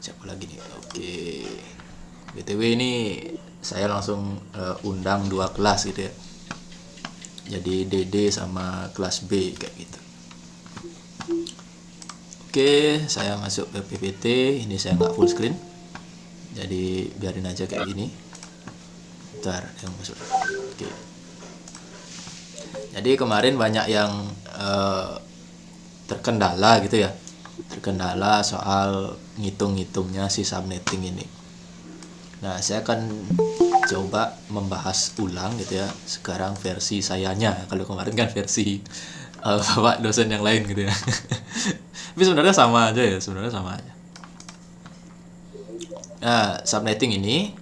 Siapa lagi nih? Oke. BTW ini saya langsung undang dua kelas gitu ya. Jadi DD sama kelas B kayak gitu. Oke, saya masuk ke PPT. Ini saya nggak full screen. Jadi biarin aja kayak gini. Bentar, yang masuk. Oke. Jadi kemarin banyak yang terkendala gitu ya. Terkendala soal ngitung-ngitungnya si subnetting ini. Nah, saya akan coba membahas ulang gitu ya. Sekarang versi sayanya. Kalau kemarin kan versi bapak dosen yang lain gitu ya. Tapi sebenarnya sama aja ya, sebenarnya sama aja. Nah, subnetting ini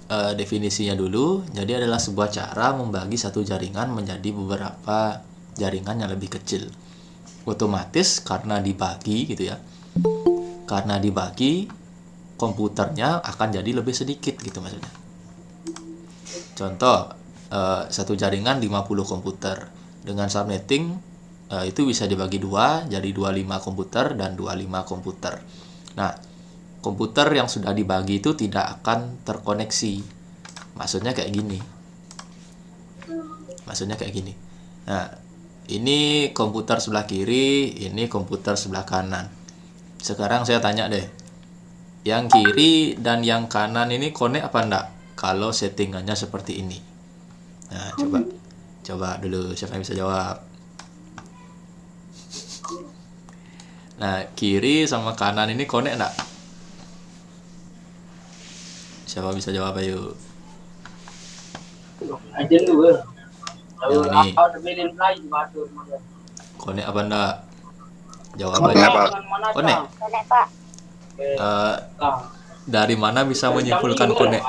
definisinya dulu, jadi adalah sebuah cara membagi satu jaringan menjadi beberapa jaringan yang lebih kecil. Otomatis karena dibagi gitu ya. Karena dibagi, komputernya akan jadi lebih sedikit gitu maksudnya. Contoh, satu jaringan 50 komputer. Dengan subnetting itu bisa dibagi dua, jadi 25 komputer dan 25 komputer. Nah, komputer yang sudah dibagi itu tidak akan terkoneksi. Maksudnya kayak gini. Nah, ini komputer sebelah kiri, ini komputer sebelah kanan. Sekarang saya tanya deh, yang kiri dan yang kanan ini connect apa enggak? Kalau settingannya seperti ini. Nah, coba dulu siapa yang bisa jawab. Nah, kiri sama kanan ini connect enggak? Siapa bisa jawab ayo? Yang ini connect apa enggak? Jawab aja. Connect. Connect, Pak. Eh, dari mana bisa menyimpulkan connect?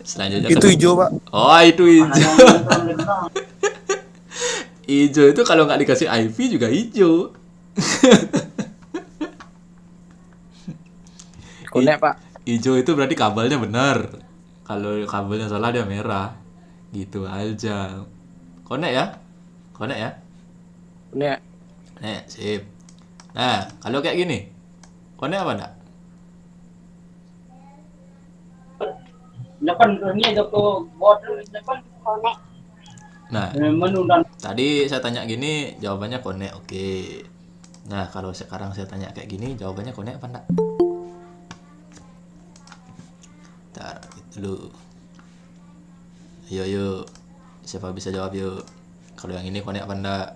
Selanjutnya Itu hijau, Pak. Oh, itu hijau. Hijau itu kalau nggak dikasih IP juga hijau. Connect, Pak. Hijau itu berarti kabelnya benar. Kalau kabelnya salah dia merah. Gitu aja. Connect ya? Connect ya? Connect. Nih, sip. Nah, kalau kayak gini. Connect apa enggak? Connect. Nah, tadi saya tanya gini, jawabannya connect. Oke. Nah, kalau sekarang saya tanya kayak gini, jawabannya connect apa enggak? Ntar, itu dulu. Yuk. Siapa bisa jawab yuk? Kalau yang ini connect apa enggak?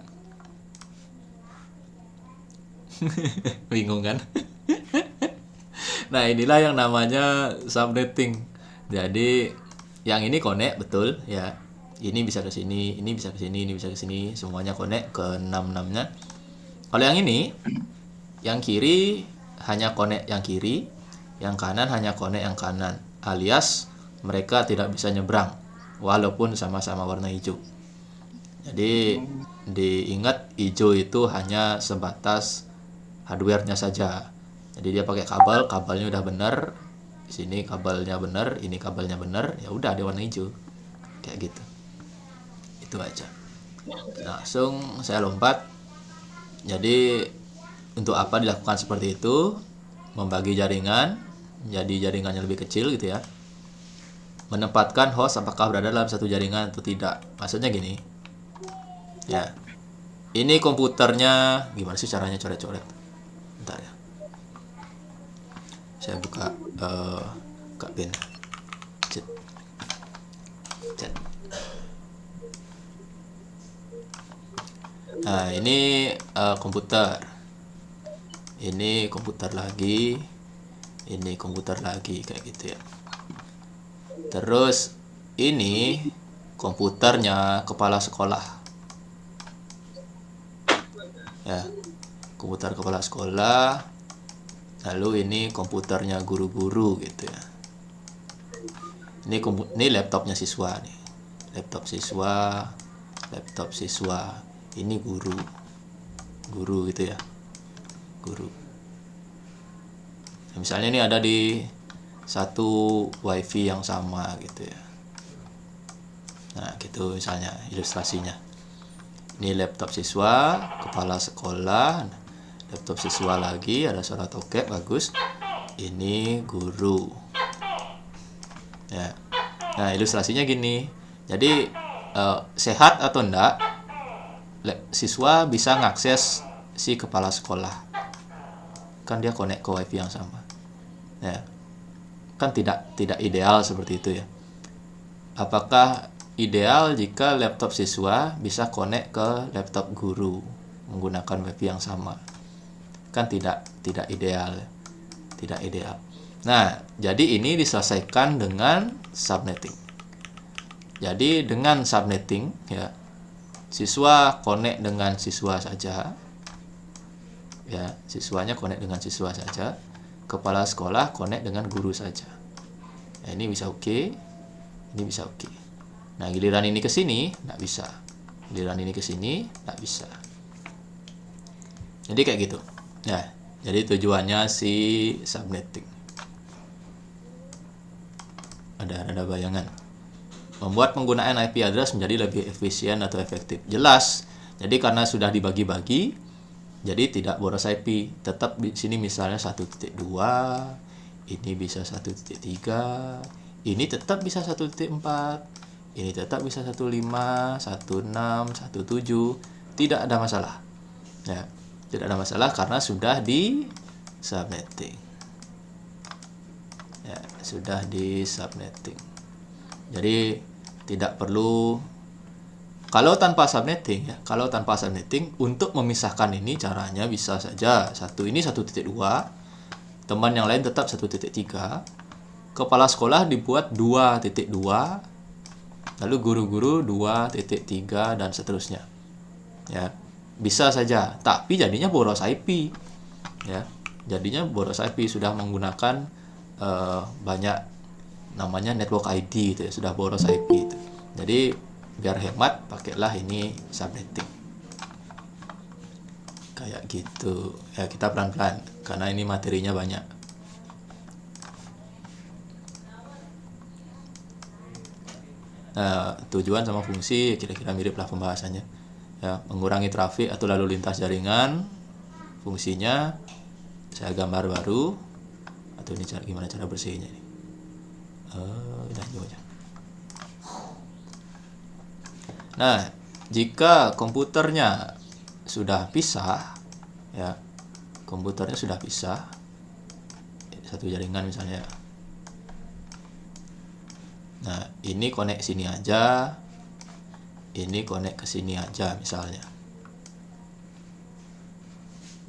Bingung kan? Nah, inilah yang namanya subnetting. Jadi, yang ini connect betul ya. Ini bisa ke sini, ini bisa ke sini, ini bisa ke sini, semuanya connect ke 6-6-nya. Kalau yang ini, yang kiri hanya connect yang kiri, yang kanan hanya connect yang kanan. Alias mereka tidak bisa nyebrang walaupun sama-sama warna hijau. Jadi diingat hijau itu hanya sebatas hardware-nya saja. Jadi dia pakai kabel, kabelnya udah bener. Sini kabelnya bener, ini kabelnya bener, ya udah ada warna hijau. Kayak gitu. Itu aja. Langsung saya lompat. Jadi untuk apa dilakukan seperti itu? Membagi jaringan jadi jaringannya lebih kecil gitu ya. Menempatkan host apakah berada dalam satu jaringan atau tidak. Maksudnya gini. Ya. Ini komputernya gimana sih caranya coret-coret? Bentar ya. Saya buka bin. Chat. Nah, ini komputer. Ini komputer lagi. Ini komputer lagi kayak gitu ya. Terus ini komputernya kepala sekolah. Ya. Komputer kepala sekolah. Lalu ini komputernya guru-guru gitu ya. Ini laptopnya siswa nih. Laptop siswa. Ini guru gitu ya. Guru. Nah, misalnya ini ada di satu wifi yang sama gitu ya. Nah, gitu misalnya ilustrasinya. Ini laptop siswa, kepala sekolah, laptop siswa lagi, ada suara tokek, bagus. Ini guru. Ya. Nah, ilustrasinya gini. Jadi sehat atau enggak, siswa bisa ngakses si kepala sekolah. Kan dia connect ke wifi yang sama. Ya. Kan tidak ideal seperti itu ya. Apakah ideal jika laptop siswa bisa connect ke laptop guru menggunakan wifi yang sama? Kan tidak ideal. Tidak ideal. Nah, jadi ini diselesaikan dengan subnetting. Jadi dengan subnetting ya, siswa connect dengan siswa saja. Ya, siswanya connect dengan siswa saja. Kepala sekolah connect dengan guru saja. Nah, ini bisa oke. Ini bisa oke. Nah, giliran ini ke sini nggak bisa. Giliran ini ke sini nggak bisa. Jadi kayak gitu. Ya, jadi tujuannya si subnetting. Ada bayangan. Membuat penggunaan IP address menjadi lebih efisien atau efektif. Jelas. Jadi karena sudah dibagi-bagi, jadi tidak boros IP. Tetap di sini misalnya 1.2, ini bisa 1.3, ini tetap bisa 1.4, ini tetap bisa 1.5, 1.6, 1.7. Tidak ada masalah. Ya, tidak ada masalah karena sudah di subnetting. Ya, sudah di subnetting. Jadi tidak perlu, kalau tanpa subnetting ya, untuk memisahkan ini caranya bisa saja ini 1.2, teman yang lain tetap 1.3, kepala sekolah dibuat 2.2, lalu guru-guru 2.3 dan seterusnya. Ya, bisa saja, tapi jadinya boros IP. Ya, jadinya boros IP, sudah menggunakan banyak namanya network ID itu ya, sudah boros IP itu. Jadi biar hemat pakailah ini subnetting. Kayak gitu. Ya, kita pelan-pelan karena ini materinya banyak. Nah, tujuan sama fungsi kira-kira mirip lah pembahasannya. Ya, mengurangi trafik atau lalu lintas jaringan. Fungsinya saya gambar baru. Atau ini gimana cara bersihnya ini? Udah aja. Nah, jika komputernya sudah pisah, ya, komputernya sudah pisah, satu jaringan misalnya. Nah, ini connect sini aja, ini connect ke sini aja misalnya.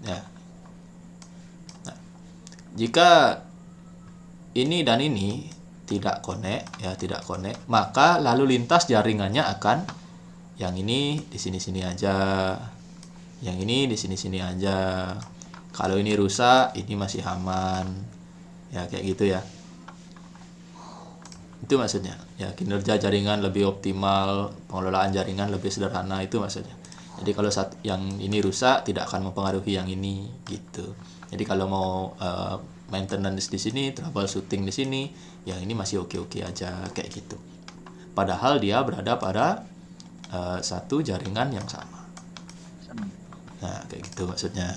Ya. Nah, jika ini dan ini tidak connect, maka lalu lintas jaringannya akan yang ini di sini-sini aja, yang ini di sini-sini aja. Kalau ini rusak, ini masih aman. Ya, kayak gitu ya. Itu maksudnya. Ya, kinerja jaringan lebih optimal, pengelolaan jaringan lebih sederhana, itu maksudnya. Jadi kalau yang ini rusak tidak akan mempengaruhi yang ini gitu. Jadi kalau mau maintenance di sini, troubleshooting di sini, yang ini masih oke-oke aja kayak gitu. Padahal dia berada pada satu jaringan yang sama. Nah, kayak gitu maksudnya.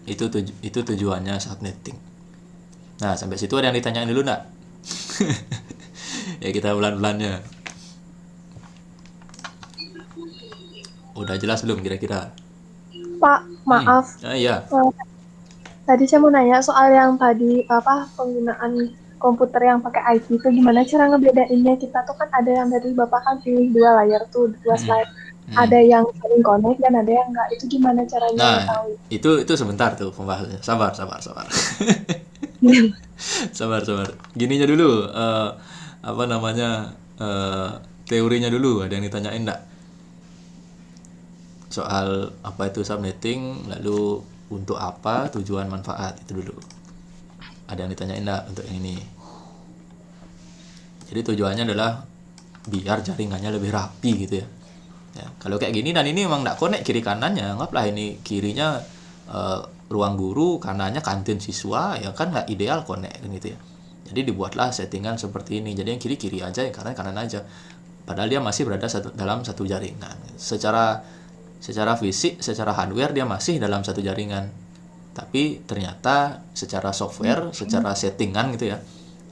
Itu tujuannya subnetting. Nah, sampai situ ada yang ditanyain dulu enggak? Ya, kita pelan-pelannya. Udah jelas belum kira-kira? Pak, maaf. Iya. Tadi saya mau nanya soal yang tadi penggunaan komputer yang pakai IP itu gimana cara ngebedainnya? Kita tuh kan ada yang tadi Bapak kan pilih 2 layar tuh, 2 slide. Ada yang saling connect dan ada yang enggak. Itu gimana caranya Nah, tahu? itu sebentar tuh pembahasannya. Sabar. Sabar. Gininya dulu, teorinya dulu, ada yang ditanyain enggak? Soal apa itu subnetting, lalu untuk apa, tujuan, manfaat, itu dulu. Ada yang ditanyain enggak untuk yang ini? Jadi tujuannya adalah biar jaringannya lebih rapi gitu ya. Ya, kalau kayak gini dan ini memang enggak connect kiri kanannya, anggaplah ini kirinya ruang guru, kanannya kantin siswa, ya kan nggak ideal connect kan gitu ya. Jadi dibuatlah settingan seperti ini. Jadi yang kiri aja, yang kanan aja. Padahal dia masih berada dalam satu jaringan. Secara secara fisik, secara hardware dia masih dalam satu jaringan. Tapi ternyata secara software, secara settingan gitu ya,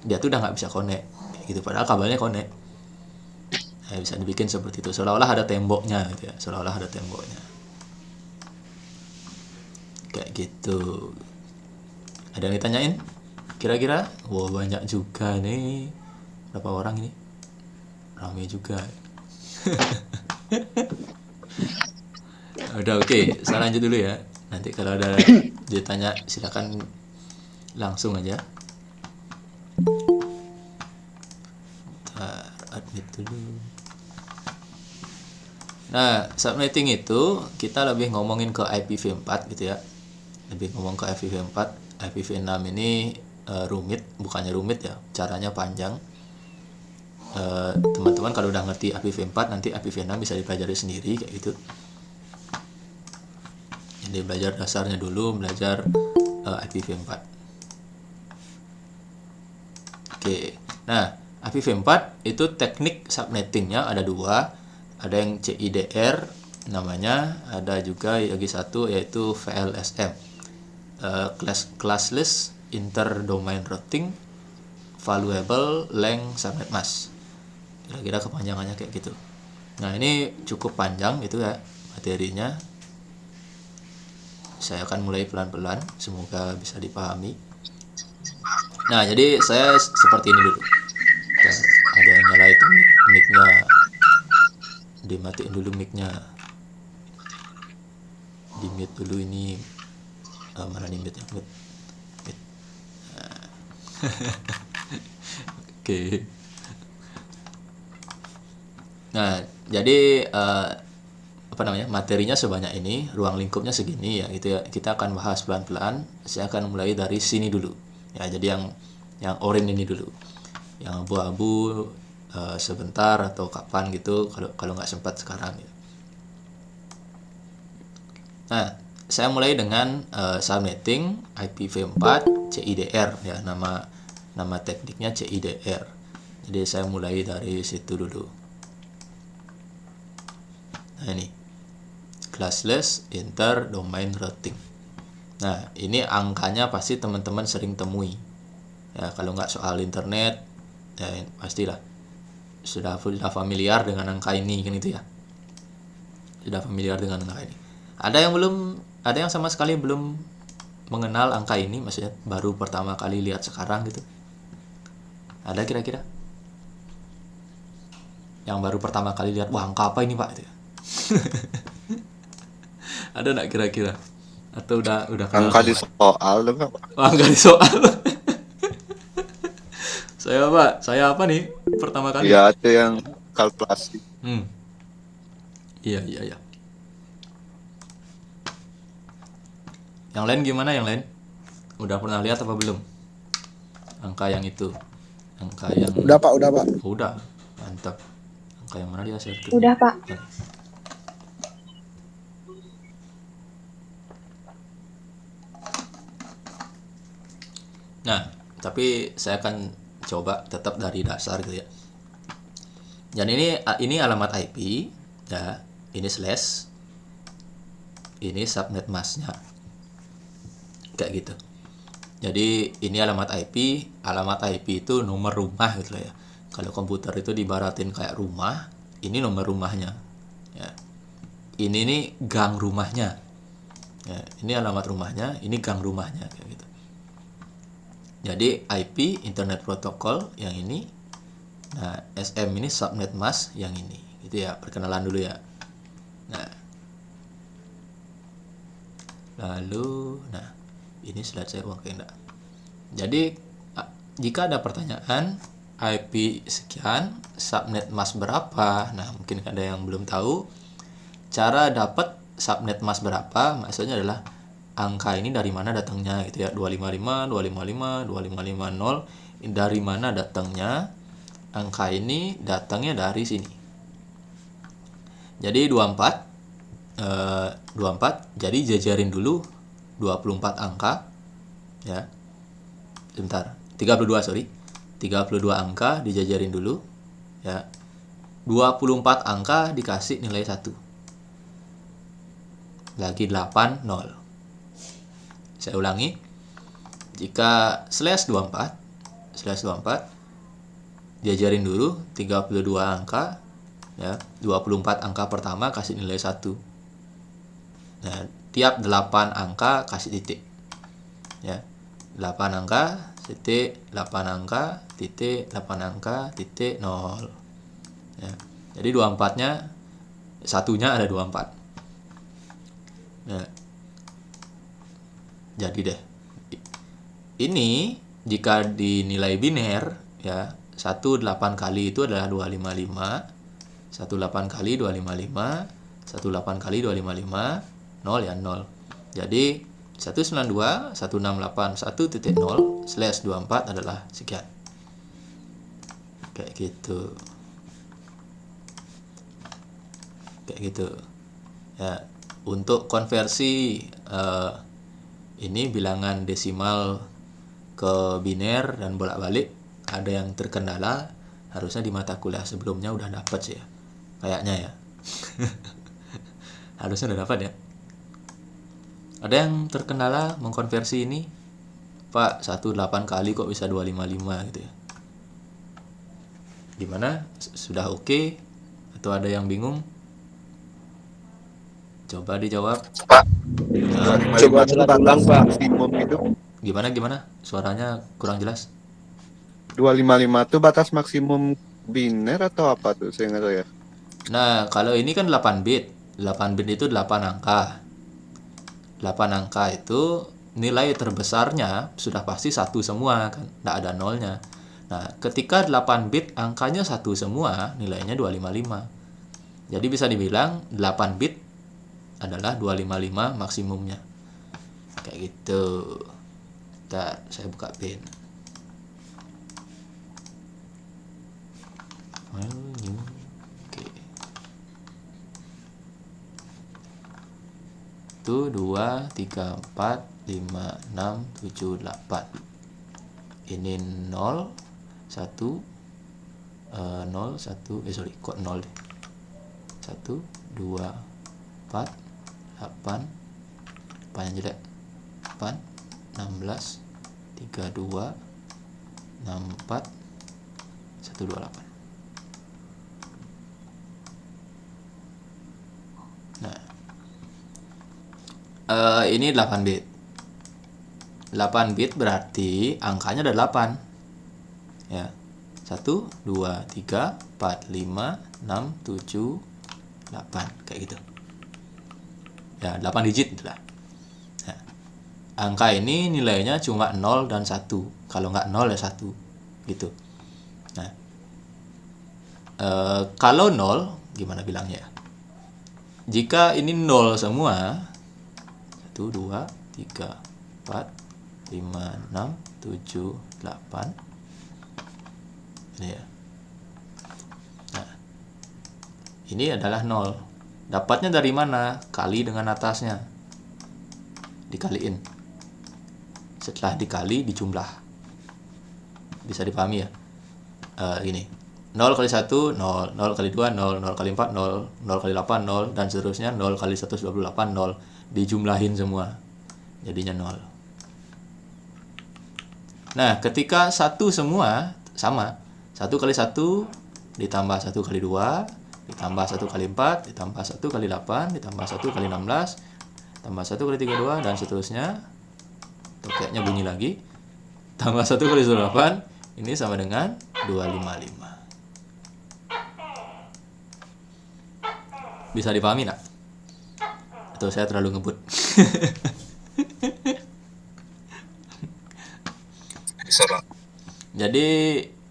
dia tuh udah nggak bisa connect. Gitu. Padahal kabelnya connect. Nah, bisa dibikin seperti itu. Seolah-olah ada temboknya gitu ya. Seolah-olah ada temboknya. Kayak gitu. Ada yang ditanyain? Kira-kira? Wow, banyak juga nih. Berapa orang ini? Ramai juga. Udah oke, saya lanjut dulu ya. Nanti kalau ada ditanya silakan langsung aja. Admit dulu. Nah, subnetting itu kita lebih ngomongin ke IPv4 gitu ya. Lebih ngomong ke IPv4. IPv6 ini rumit, bukannya rumit ya, caranya panjang. Teman-teman kalau udah ngerti IPv4 nanti IPv6 bisa dipelajari sendiri kayak gitu. Jadi belajar dasarnya dulu, belajar IPv4. Oke. Nah, IPv4 itu teknik subnettingnya ada dua. Ada yang CIDR namanya, ada juga lagi satu yaitu VLSM. Classless Inter-Domain Routing Valuable Length Subnet Mask. Kira-kira kepanjangannya kayak gitu. Nah, ini cukup panjang gitu ya materinya. Saya akan mulai pelan-pelan, semoga bisa dipahami. Nah, jadi saya seperti ini dulu. Dan ada yang nyala itu mic-nya. Dimatiin dulu mic-nya. Di-mute dulu ini. Mana nih mute-nya? Mute. Nah. Oke. Nah, jadi materinya sebanyak ini, ruang lingkupnya segini ya gitu ya. Kita akan bahas pelan-pelan. Saya akan mulai dari sini dulu. Ya, jadi yang oranye ini dulu. Yang abu-abu sebentar atau kapan gitu kalau nggak sempat sekarang ya. Nah, saya mulai dengan subnetting IPv4 CIDR ya, nama tekniknya CIDR. Jadi saya mulai dari situ dulu. Nah, ini classless inter-domain routing. Nah, ini angkanya pasti teman-teman sering temui. Ya, kalau nggak soal internet, ya pastilah sudah familiar dengan angka ini kan itu ya. Sudah familiar dengan angka ini. Ada yang sama sekali belum mengenal angka ini, maksudnya baru pertama kali lihat sekarang gitu. Ada kira-kira? Yang baru pertama kali lihat, wah angka apa ini Pak? Gitu ya. Ada nggak kira-kira? Atau udah kenal Angka di semua? soal dong Pak. Angka di soal. Saya apa nih pertama kali? Ya ada yang kalkulasi. Iya. Yang lain gimana yang lain? Udah pernah lihat apa belum? Angka yang itu. Angka yang Udah Pak. Oh, udah. Mantap. Angka yang mana dia share? Udah, Pak. Nah, tapi saya akan coba tetap dari dasar gitu ya. Dan ini alamat IP ya, ini slash, ini subnet masknya. Kayak gitu. Jadi ini alamat IP itu nomor rumah gitu ya. Kalau komputer itu dibaratin kayak rumah, ini nomor rumahnya. Ya. Ini nih gang rumahnya. Ya, ini alamat rumahnya, ini gang rumahnya kayak gitu. Jadi IP Internet Protocol yang ini. Nah, SM ini subnet mask yang ini. Gitu ya, perkenalan dulu ya. Nah. Lalu, ini slide saya oke enggak. Jadi jika ada pertanyaan IP sekian, subnet mask berapa? Nah, mungkin ada yang belum tahu. Cara dapat subnet mask berapa maksudnya adalah angka ini dari mana datangnya gitu ya. 255, 255, 2550 dari mana datangnya? Angka ini datangnya dari sini. Jadi 24 jadi jajarin dulu 24 angka ya. Sebentar. 32 angka dijajarin dulu ya. 24 angka dikasih nilai 1. lagi 8, 0. Saya ulangi. Jika /24 diajarin dulu 32 angka, ya, 24 angka pertama kasih nilai 1. Nah, tiap 8 angka kasih titik. Ya. 8 angka, titik, 8 angka, titik, 8 angka, titik, 0. Ya. Jadi 24-nya, satunya ada 24. Ya. Jadi deh. Ini jika dinilai biner, ya, 1 8 kali itu adalah 255. 1 8 kali 255, 1 8 kali 255, 0 ya 0. Jadi 192.168.1.0/24 adalah sekian. Kayak gitu. Kayak gitu. Ya, untuk konversi ini bilangan desimal ke biner dan bolak-balik ada yang terkendala, harusnya di mata kuliah sebelumnya udah dapat sih ya. Kayaknya ya. Harusnya udah dapat ya. Ada yang terkendala mengkonversi ini? Pak, 1 8 kali kok bisa 255 gitu ya. Gimana? Sudah oke? Atau ada yang bingung? Coba dijawab. Pak, Nah, 255 Coba itu ulang, batas Pak. maksimum itu. gimana? Suaranya kurang jelas. 255 itu batas maksimum biner atau apa tuh? Saya nggak tahu ya. Nah, kalau ini kan 8 bit. 8 bit itu 8 angka. 8 angka itu nilai terbesarnya sudah pasti 1 semua kan, nggak ada nolnya. Nah, ketika 8 bit angkanya 1 semua, nilainya 255. Jadi bisa dibilang 8 bit adalah 255 maksimumnya. Kayak gitu. Bentar, saya buka pin. File new. Oke. Itu 2, 3, 4, 5, 6, 7, 8. Ini 0, 1, 0, 1, sorry, kok 0 deh. 1, 2, 4, 8, apa yang jelek? 8, 16, 32, 64, 128. Nah, ini 8 bit. 8 bit berarti angkanya ada 8. Ya. 1, 2, 3, 4, 5, 6, 7, 8. Kayak gitu. Ya, 8 digit itulah. Nah, angka ini nilainya cuma 0 dan 1. Kalau nggak 0 ya 1. Gitu. Nah, kalau 0, gimana bilangnya ya? Jika ini 0 semua, 1, 2, 3, 4, 5, 6, 7, 8. Ini ya. Nah, ini adalah 0. Dapatnya dari mana? Kali dengan atasnya. Dikaliin. Setelah dikali, dijumlah. Bisa dipahami ya? Gini. 0 kali 1, 0. 0 kali 2, 0. 0 kali 4, 0. 0 kali 8, 0. Dan seterusnya 0 kali 128, 0. Dijumlahin semua. Jadinya 0. Nah, ketika 1 semua sama. 1 kali 1 ditambah 1 kali 2, ditambah 1 kali 4, ditambah 1 kali 8, ditambah 1 kali 16, tambah 1 kali 32, dan seterusnya. Toketnya bunyi lagi. Tambah 1 kali 28, ini sama dengan 255. Bisa dipahami nggak? Atau saya terlalu ngebut? Bisa Bang. Jadi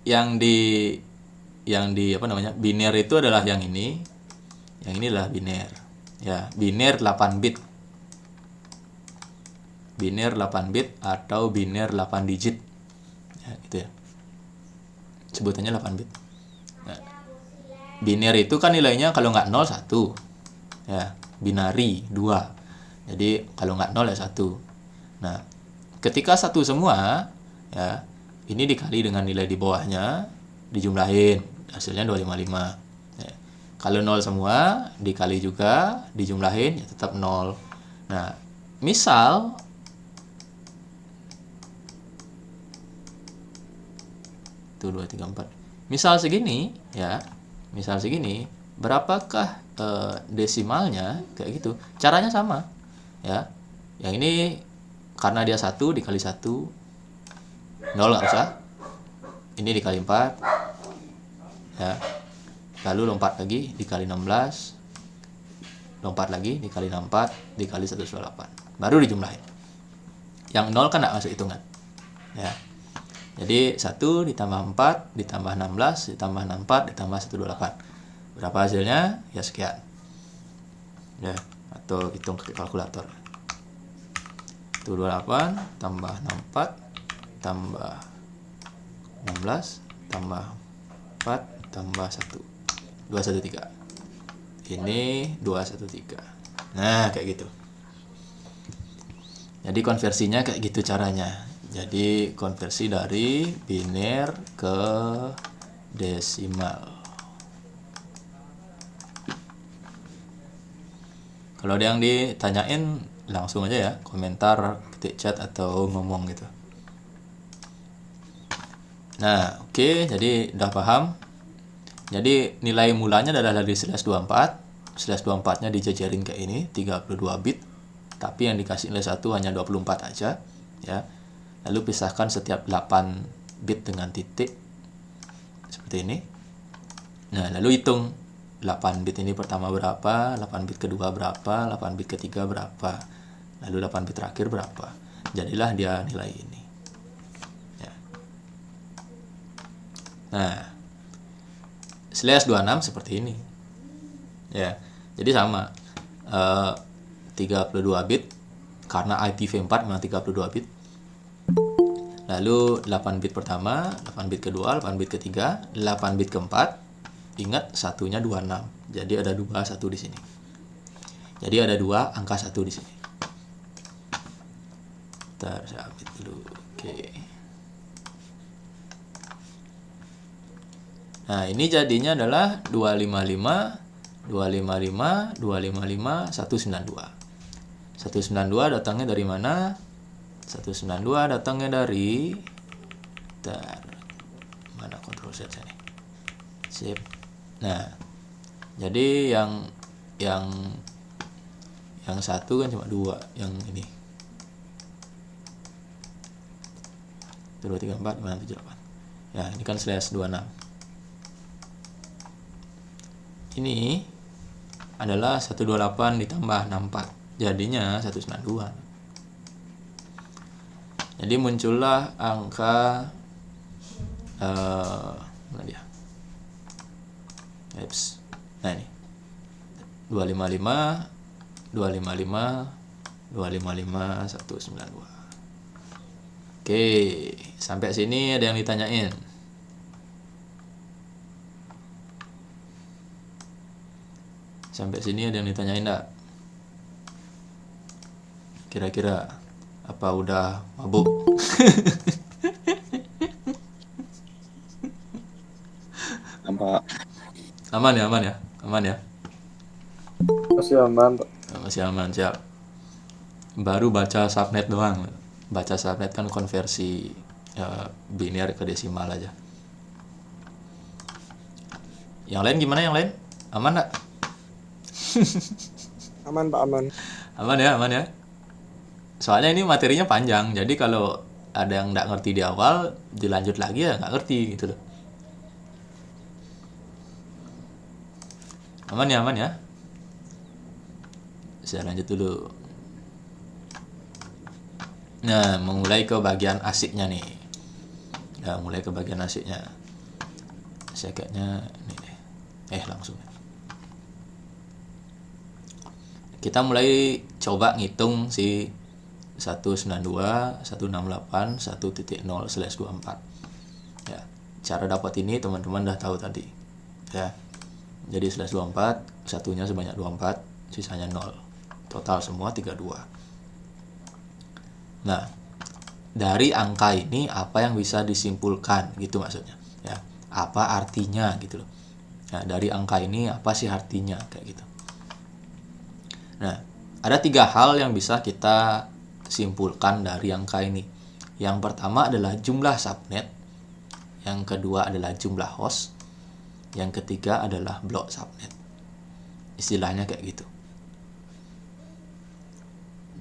yang di apa namanya? Biner itu adalah yang ini. Yang ini adalah biner. Ya, biner 8 bit. Biner 8 bit atau biner 8 digit. Ya, gitu ya. Sebutannya 8 bit. Nah, biner itu kan nilainya kalau nggak 0 1. Ya, binari 2. Jadi kalau nggak 0 ya 1. Nah, ketika 1 semua, ya, ini dikali dengan nilai di bawahnya, dijumlahin, hasilnya 255. Ya. Kalau 0 semua, dikali juga, dijumlahin, ya tetap 0. Nah, misal tuh 2, 3, 4. Misal segini ya. Misal segini, berapakah desimalnya kayak gitu. Caranya sama. Ya. Yang ini karena dia 1 dikali 1 0 nggak usah. Ini dikali 4 ya. Lalu lompat lagi dikali 16, lompat lagi dikali 64 dikali 128, baru dijumlahin. Yang 0 kan nggak masuk hitungan ya. Jadi 1 ditambah 4 ditambah 16 ditambah 64 ditambah 128, berapa hasilnya? Ya sekian ya, atau hitung pakai kalkulator. 128 tambah 64 tambah 16 tambah 4 tambah 1, 213. Ini 213. Nah, kayak gitu. Jadi konversinya kayak gitu caranya. Jadi konversi dari biner ke desimal. Kalau ada yang ditanyain langsung aja ya, komentar, ketik chat atau ngomong gitu. Nah, oke, jadi udah paham. Jadi nilai mulanya adalah dari /24. /24-nya dijajarin kayak ini, 32 bit. Tapi yang dikasih nilai 1 hanya 24 aja, ya. Lalu pisahkan setiap 8 bit dengan titik. Seperti ini. Nah, lalu hitung 8 bit ini pertama berapa, 8 bit kedua berapa, 8 bit ketiga berapa, lalu 8 bit terakhir berapa. Jadilah dia nilai ini. Ya. Nah, /26 seperti ini. Ya, jadi sama. 32 bit karena IPv4 memang 32 bit. Lalu 8 bit pertama, 8 bit kedua, 8 bit ketiga, 8 bit keempat. Ingat satunya 26. Jadi ada 21 di sini. Jadi ada 2 angka 1 di sini. Bentar, saya update dulu. Oke. Nah, ini jadinya adalah 255 255 255 192. 192 datangnya dari mana? 192 datangnya dari mana control Z nih. Sip. Nah, jadi yang satu kan cuma 2, yang ini. 2 3 4 5 6 7 8. Ya, ini kan /26. Ini adalah 128 ditambah 64. Jadinya 192. Jadi muncullah angka mana dia? Oops. Nah, ini 255 255 255 192. Oke, sampai sini ada yang ditanyain? Sampai sini ada yang ditanyain enggak? Kira-kira apa udah mabuk? Nampak. Aman ya, aman ya, aman ya. Masih aman, Pak. Masih aman, siap. Baru baca subnet doang. Baca subnet kan konversi biner ke desimal aja. Yang lain gimana yang lain? Aman enggak? Aman, Pak, aman. Aman ya, aman ya. Soalnya ini materinya panjang, jadi kalau ada yang nggak ngerti di awal, dilanjut lagi ya nggak ngerti gitu loh. Aman ya, aman ya. Saya lanjut dulu. Nah, memulai ke bagian asiknya nih. Ya, mulai ke bagian asiknya. Saya kayaknya ini deh. Langsung. Kita mulai coba ngitung si 192 168 1.0/24. Ya, cara dapat ini teman-teman udah tahu tadi. Ya. Jadi /24 satunya sebanyak 24, sisanya 0. Total semua 32. Nah, dari angka ini apa yang bisa disimpulkan gitu maksudnya. Ya, apa artinya gitu loh. Nah, dari angka ini apa sih artinya kayak gitu. Nah, ada 3 hal yang bisa kita simpulkan dari angka ini. Yang pertama adalah jumlah subnet, yang kedua adalah jumlah host, yang ketiga adalah blok subnet. Istilahnya kayak gitu.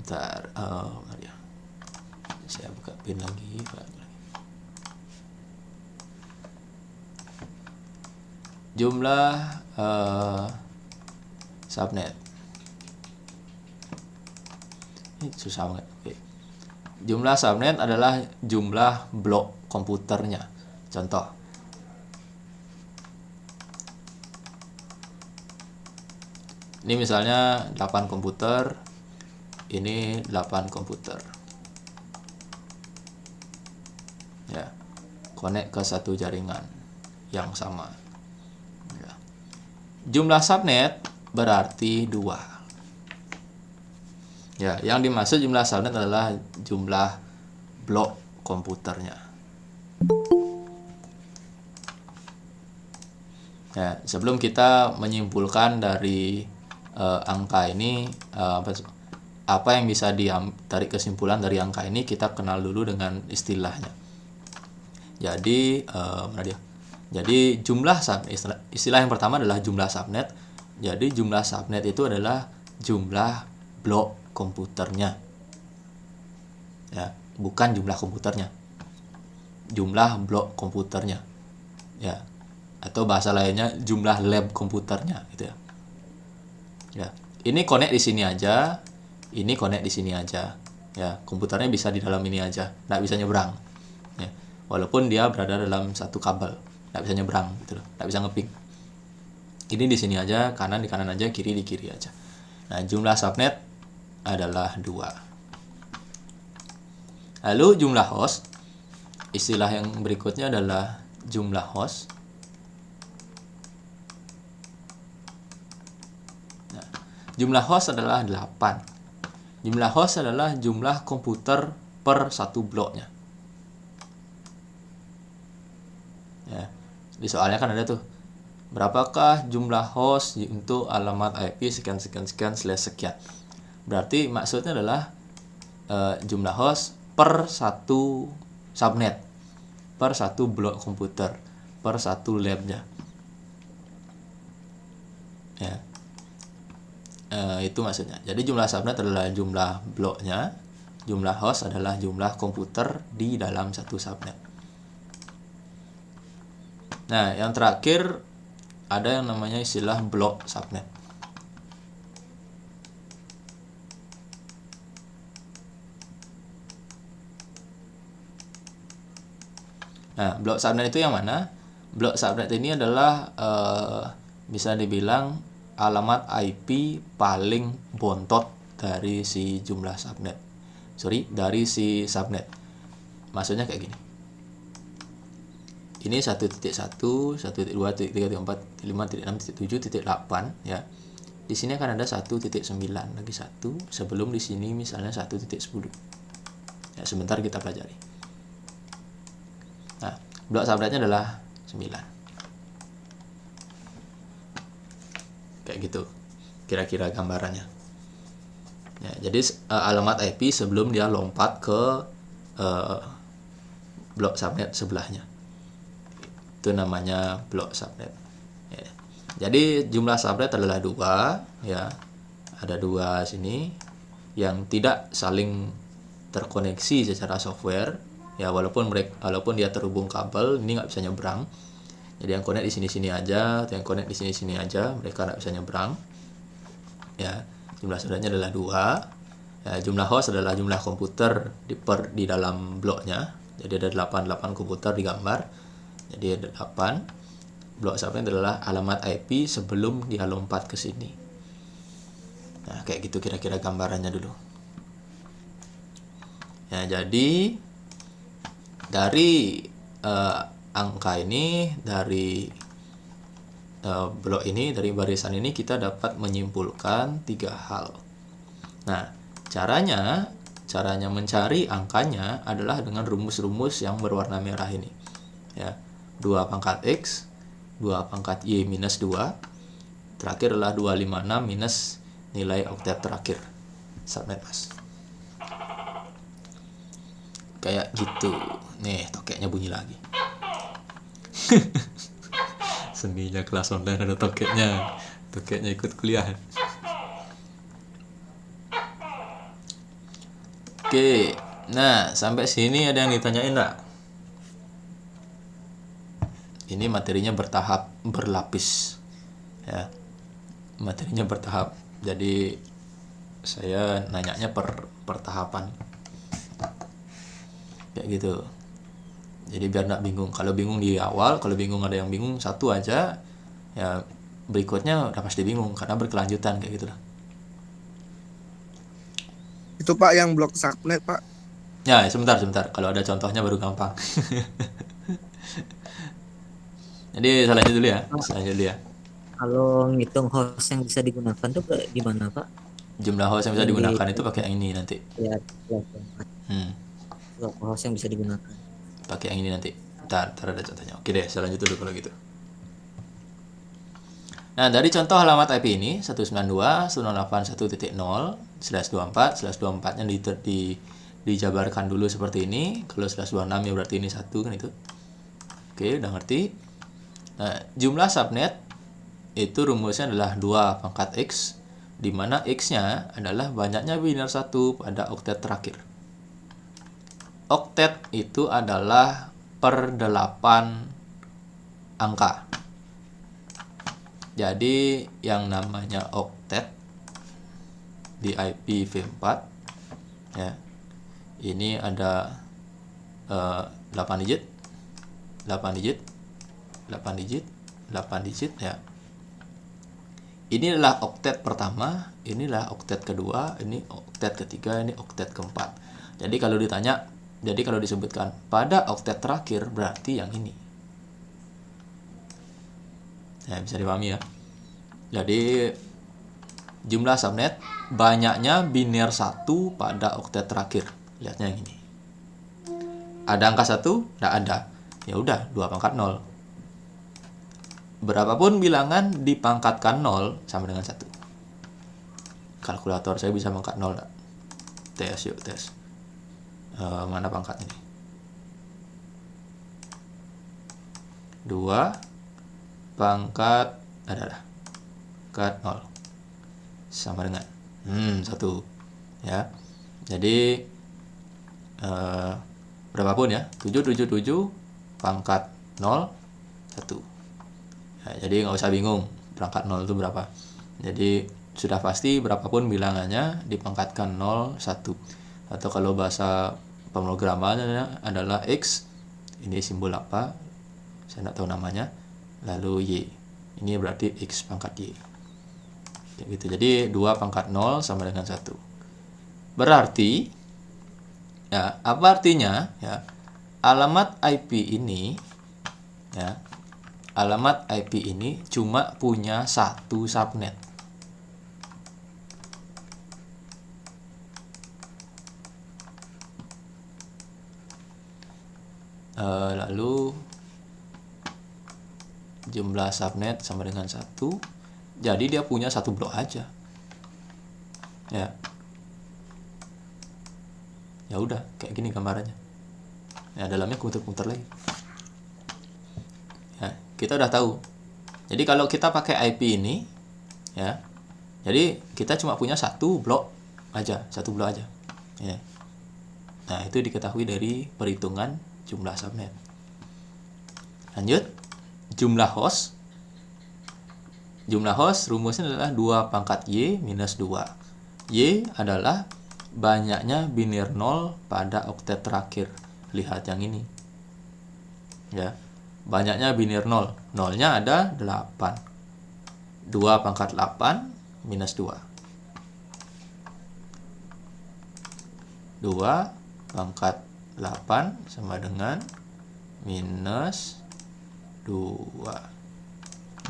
Ntar, mari ya. Saya buka pin lagi. Jumlah subnet. Ini susah banget. Oke. Jumlah subnet adalah jumlah blok komputernya. Contoh. Ini misalnya 8 komputer. Ini 8 komputer. Ya. Connect ke satu jaringan yang sama. Ya. Jumlah subnet berarti 2. Ya, yang dimaksud jumlah subnet adalah jumlah blok komputernya. Ya, sebelum kita menyimpulkan dari angka ini, apa yang bisa ditarik kesimpulan dari angka ini, kita kenal dulu dengan istilahnya. Jadi, Jadi jumlah subnet, istilah yang pertama adalah jumlah subnet. Jadi jumlah subnet itu adalah jumlah blok komputernya. Ya, bukan jumlah komputernya. Jumlah blok komputernya. Ya. Atau bahasa lainnya jumlah lab komputernya gitu ya. Ya, ini connect di sini aja, ini connect di sini aja. Ya, komputernya bisa di dalam ini aja, nggak bisa nyebrang. Ya, walaupun dia berada dalam satu kabel, nggak bisa nyebrang gitu loh, nggak bisa ngeping. Ini di sini aja, kanan di kanan aja, kiri di kiri aja. Nah, jumlah subnet adalah 2. Lalu jumlah host, istilah yang berikutnya adalah jumlah host. Nah, jumlah host adalah 8. Jumlah host adalah jumlah komputer per satu bloknya. Ya, di soalnya kan ada tuh, berapakah jumlah host untuk alamat IP sekian. Berarti maksudnya adalah jumlah host per satu subnet, per satu blok komputer, per satu labnya. Ya. Itu maksudnya. Jadi jumlah subnet adalah jumlah bloknya, jumlah host adalah jumlah komputer di dalam satu subnet. Nah, yang terakhir ada yang namanya istilah blok subnet. Nah, blok subnet itu yang mana? Blok subnet ini adalah bisa dibilang alamat IP paling bontot dari si jumlah subnet. Dari si subnet. Maksudnya kayak gini. Ini 1.1, 1.2, 1.3, 1.4, 1.5, 1.6, 1.7, 1.8 ya. Di sini akan ada 1.9 lagi 1 sebelum di sini misalnya 1.10. Ya, sebentar kita pelajari. Nah, blok subnetnya adalah 9. Kayak gitu kira-kira gambarannya ya. Jadi alamat IP sebelum dia lompat ke blok subnet sebelahnya, itu namanya blok subnet ya. Jadi jumlah subnet adalah 2 ya, ada 2 sini yang tidak saling terkoneksi secara software ya, walaupun dia terhubung kabel, ini nggak bisa nyebrang. Jadi yang connect di sini-sini aja, yang connect di sini-sini aja, mereka nggak bisa nyebrang. Ya, jumlah subnetnya adalah 2. Ya, jumlah host adalah jumlah komputer di dalam bloknya. Jadi ada 8 komputer digambar. Jadi ada 8. Blok subnet adalah alamat IP sebelum dia lompat ke sini. Nah, kayak gitu kira-kira gambarannya dulu. Ya, jadi dari angka ini, dari blok ini, dari barisan ini kita dapat menyimpulkan 3 hal. Nah, caranya mencari angkanya adalah dengan rumus-rumus yang berwarna merah ini. Ya, 2 pangkat X, 2 pangkat Y minus 2, terakhir adalah 256 minus nilai oktet terakhir. subnet mas. Kayak gitu. Nih tokeknya bunyi lagi. Seninya kelas online ada tokeknya. Tokeknya ikut kuliah. Oke, nah sampai sini ada yang ditanyain nggak? Ini materinya bertahap, berlapis, ya. Materinya bertahap, jadi saya nanyanya per tahapan, kayak gitu. Jadi biar nggak bingung. Kalau bingung di awal, kalau bingung ada yang bingung satu aja, ya berikutnya udah pasti bingung karena berkelanjutan kayak gitu lah. Itu Pak yang blok subnet Pak. Ya, sebentar. Kalau ada contohnya baru gampang. Jadi selanjut dulu ya. Kalau ngitung host yang bisa digunakan tuh gimana Pak? Jumlah host yang bisa Yang di- digunakan itu pakai yang ini nanti. Ya, Hmm, berapa host yang bisa digunakan? pakai yang ini nanti. Ntar ada contohnya. Oke deh, saya lanjut dulu kalau gitu. Nah, dari contoh alamat IP ini 192.168.1.0/24/24-nya dijabarkan dulu seperti ini. Kalau /26 ya berarti ini 1 kan itu. Oke, udah ngerti. Nah, jumlah subnet itu rumusnya adalah 2 pangkat X, di mana X-nya adalah banyaknya biner 1 pada oktet terakhir. Oktet itu adalah per 8 angka. Jadi yang namanya oktet di IPv4 ya, ini ada 8 digit 8 digit 8 digit 8 digit ya. Ini adalah oktet pertama, inilah oktet kedua, ini oktet ketiga, ini oktet keempat. Jadi kalau disebutkan pada oktet terakhir berarti yang ini. Ya, bisa dipahami ya. Jadi jumlah subnet banyaknya biner 1 pada oktet terakhir. Lihatnya yang ini. Ada angka 1? Tidak ada. Ya udah, 2 pangkat 0. Berapapun bilangan dipangkatkan 0 sama dengan 1. Kalkulator saya bisa mengangkat 0 enggak? Tes yuk, tes. Mana pangkat ini? 2 pangkat pangkat 0 sama dengan 1 ya. Jadi berapapun ya, 777 pangkat 0 1 ya, jadi nggak usah bingung perangkat 0 itu berapa. Jadi sudah pasti berapapun bilangannya dipangkatkan 0 1, atau kalau bahasa pemrogramannya adalah X, ini simbol apa saya nggak tahu namanya, lalu Y, ini berarti X pangkat Y kayak gitu. Jadi 2 pangkat 0 sama dengan 1. Berarti ya, apa artinya ya, alamat IP ini ya, alamat IP ini cuma punya satu subnet. Lalu jumlah subnet sama dengan 1, jadi dia punya satu blok aja ya. Ya udah kayak gini gambarannya ya, dalamnya komputer lagi ya, kita udah tahu. Jadi kalau kita pakai IP ini ya, jadi kita cuma punya satu blok aja ya. Nah, itu diketahui dari perhitungan jumlah subnet. Lanjut, jumlah host rumusnya adalah 2 pangkat Y minus 2. Y adalah banyaknya biner 0 pada oktet terakhir. Lihat yang ini ya, banyaknya biner 0, 0-nya ada 8. 2 pangkat 8 minus 2. 2 pangkat 8 sama dengan minus 254.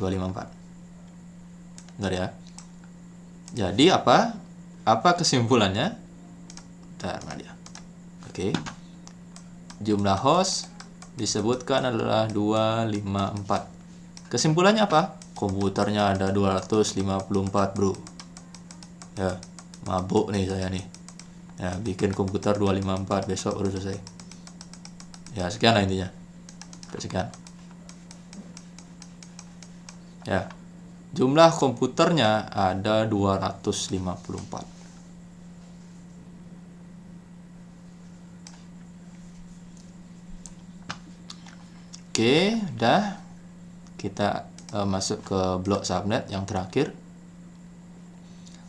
Benar ya. Jadi apa kesimpulannya? Bentar, dia. Oke. Jumlah host disebutkan adalah 254. Kesimpulannya apa? Komputernya ada 254, bro. Ya, Mabuk nih saya nih. Ya, bikin komputer 254 besok baru selesai. Ya, sekian lah intinya. Sekian. Ya. Jumlah komputernya ada 254. Oke, udah. Kita masuk ke blok subnet yang terakhir.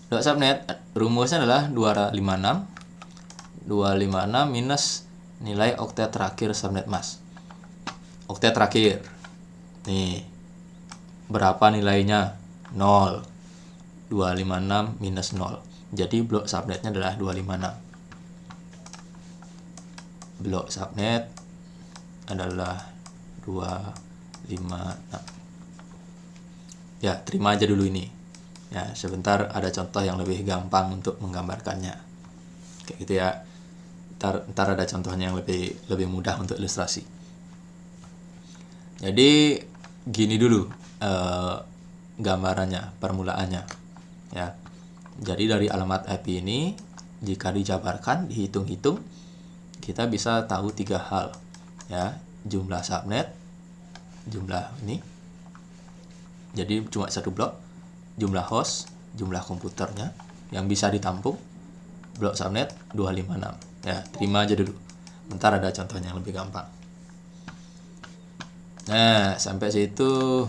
Blok subnet rumusnya adalah 256 minus nilai oktet terakhir subnet mask. Oktet terakhir. Nih. Berapa nilainya? 0. 256 minus 0. Jadi blok subnetnya adalah 256. Blok subnet adalah 256. Ya, terima aja dulu ini. Ya, sebentar ada contoh yang lebih gampang untuk menggambarkannya. Kayak gitu ya. Ntar ada contohnya yang lebih mudah untuk ilustrasi. Jadi gini dulu gambarannya, permulaannya. Ya. Jadi dari alamat IP ini jika dijabarkan, dihitung-hitung, kita bisa tahu 3 hal. Ya, jumlah subnet, jumlah ini. Jadi cuma satu blok, jumlah host, jumlah komputernya yang bisa ditampung. Blok subnet 256. Ya, terima aja dulu. Bentar ada contohnya yang lebih gampang. Nah, sampai situ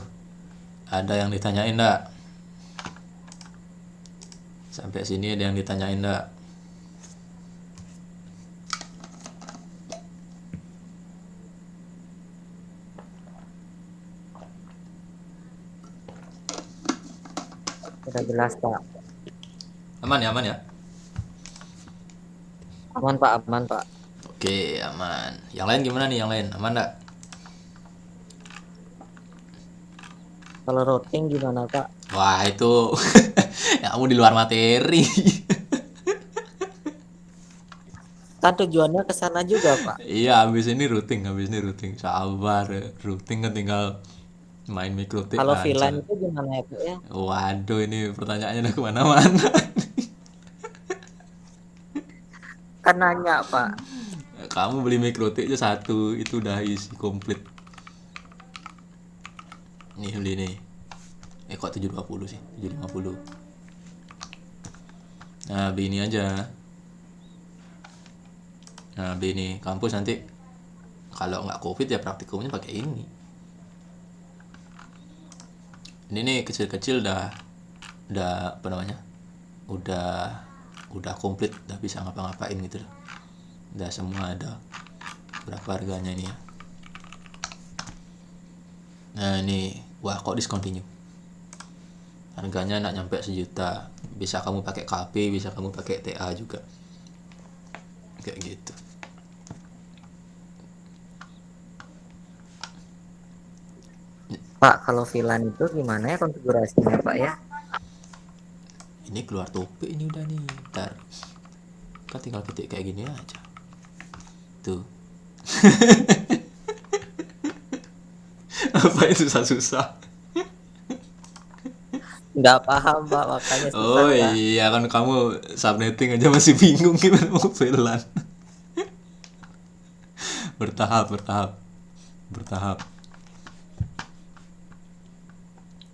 ada yang ditanyain enggak? Sampai sini ada yang ditanyain enggak? Udah jelas Pak. Aman ya, aman ya? Aman Pak, aman Pak. Oke, aman. Yang lain gimana nih? Yang lain aman enggak? Kalau routing gimana Pak? Wah, itu ya, kamu di luar materi. Kan tujuannya ke sana juga Pak. Iya, habis ini routing. Sabar, routing kan tinggal main mikrotik Kalau aja. VLAN itu gimana ya Pak ya? Waduh, ini pertanyaannya udah kemana-mana. Kan nanya Pak. Kamu beli mikrotik aja satu, itu udah isi komplit. Nih beli nih. Kok 720 sih? 750. Nah, beli ini aja. Nah, beli ini. Kampus nanti kalau nggak covid ya praktikumnya pakai ini. Ini nih kecil-kecil udah apa namanya? Udah komplit, udah bisa ngapa-ngapain gitu loh. Udah semua ada. Berapa harganya ini ya? Nah, ini wah kok discontinue. Harganya nak nyampe 1 juta. Bisa kamu pakai KP, bisa kamu pakai TA juga. Kayak gitu. Pak, kalau VLAN itu gimana ya konfigurasinya Pak ya? Ini keluar topik ini udah nih. Ntar kan tinggal ketik kayak gini aja. Tuh. Apa itu susah-susah? Nggak paham Pak, makanya susah Oh Pak. iya, kan kamu subnetting aja masih bingung gimana mau VLAN. Bertahap.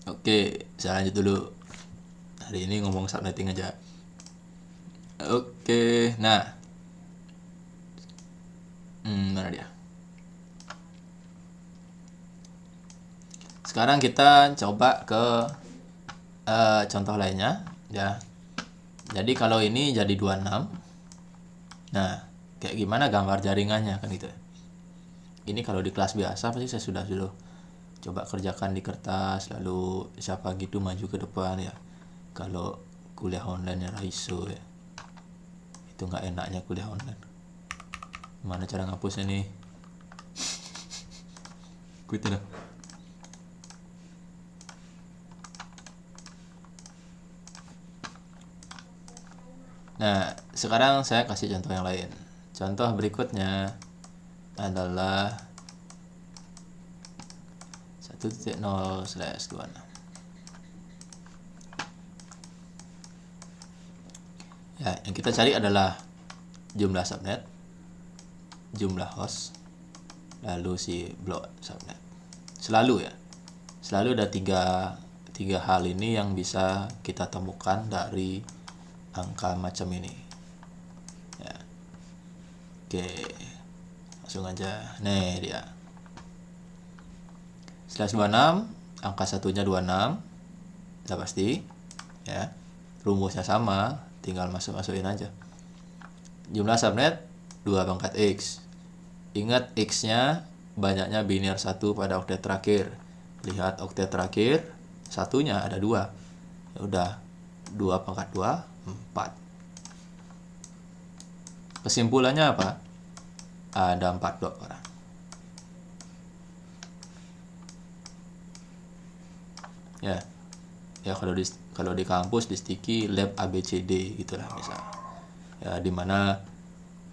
Oke, saya lanjut dulu. Hari ini ngomong subnetting aja. Oke, nah. Mana dia? Sekarang kita coba ke contoh lainnya, ya. Jadi kalau ini jadi 26. Nah, kayak gimana gambar jaringannya kan gitu. Ini kalau di kelas biasa pasti saya sudah coba kerjakan di kertas, lalu siapa gitu maju ke depan ya. Kalau kuliah online ya iso ya. Itu nggak enaknya kuliah online. Mana cara ngapusnya nih? Quit dah. Nah, sekarang saya kasih contoh yang lain. Contoh berikutnya adalah 1.0/26. Ya, yang kita cari adalah jumlah subnet, jumlah host, lalu si blok subnet. Selalu ya, selalu ada tiga hal ini yang bisa kita temukan dari angka macam ini. Ya. Oke, langsung aja. Nih dia. /26, angka satunya 26, udah pasti. Ya, rumusnya sama, tinggal masukin aja. Jumlah subnet 2 pangkat X. Ingat X-nya banyaknya biner 1 pada oktet terakhir. Lihat oktet terakhir, satunya ada 2. Ya udah, 2 pangkat 2, 4. Kesimpulannya apa? Ada 4 blok orang. Ya kalau di kampus di sticky lab ABCD gitulah misal. Ya, dimana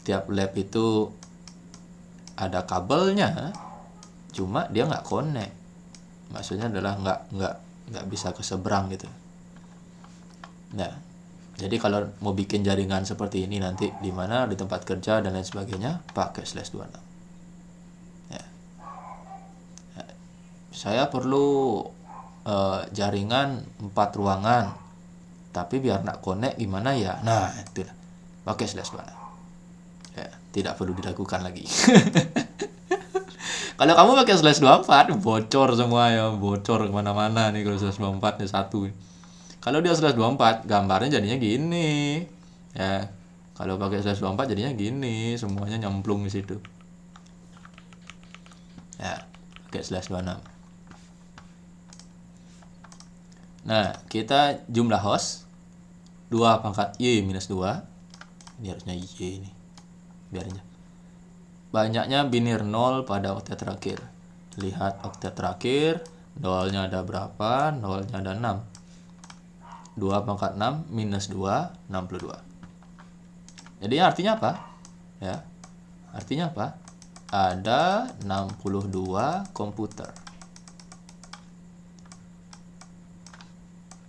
tiap lab itu ada kabelnya, cuma dia nggak connect. Maksudnya adalah nggak bisa ke seberang gitu. Nah, jadi kalau mau bikin jaringan seperti ini nanti di mana di tempat kerja dan lain sebagainya pakai /26. Ya. Saya perlu jaringan 4 ruangan, tapi biar nak connect gimana ya? Nah, itu pakai /26. Ya, tidak perlu diragukan lagi. Kalau kamu pakai /24 bocor semua ya, bocor kemana-mana nih kalau /24 nya satu. Kalau dia /24 gambarnya jadinya gini. Ya, kalau pakai /24 jadinya gini, semuanya nyemplung di situ. Ya, pakai /26. Nah, kita jumlah host 2 pangkat Y minus 2. Ini harusnya Y ini. Biarin aja. Banyaknya binir 0 pada oktet terakhir. Lihat oktet terakhir, nolnya ada berapa? Nolnya ada 6. 2 pangkat 6 minus 2, 62. Jadi artinya apa? Ya. Artinya apa? Ada 62 komputer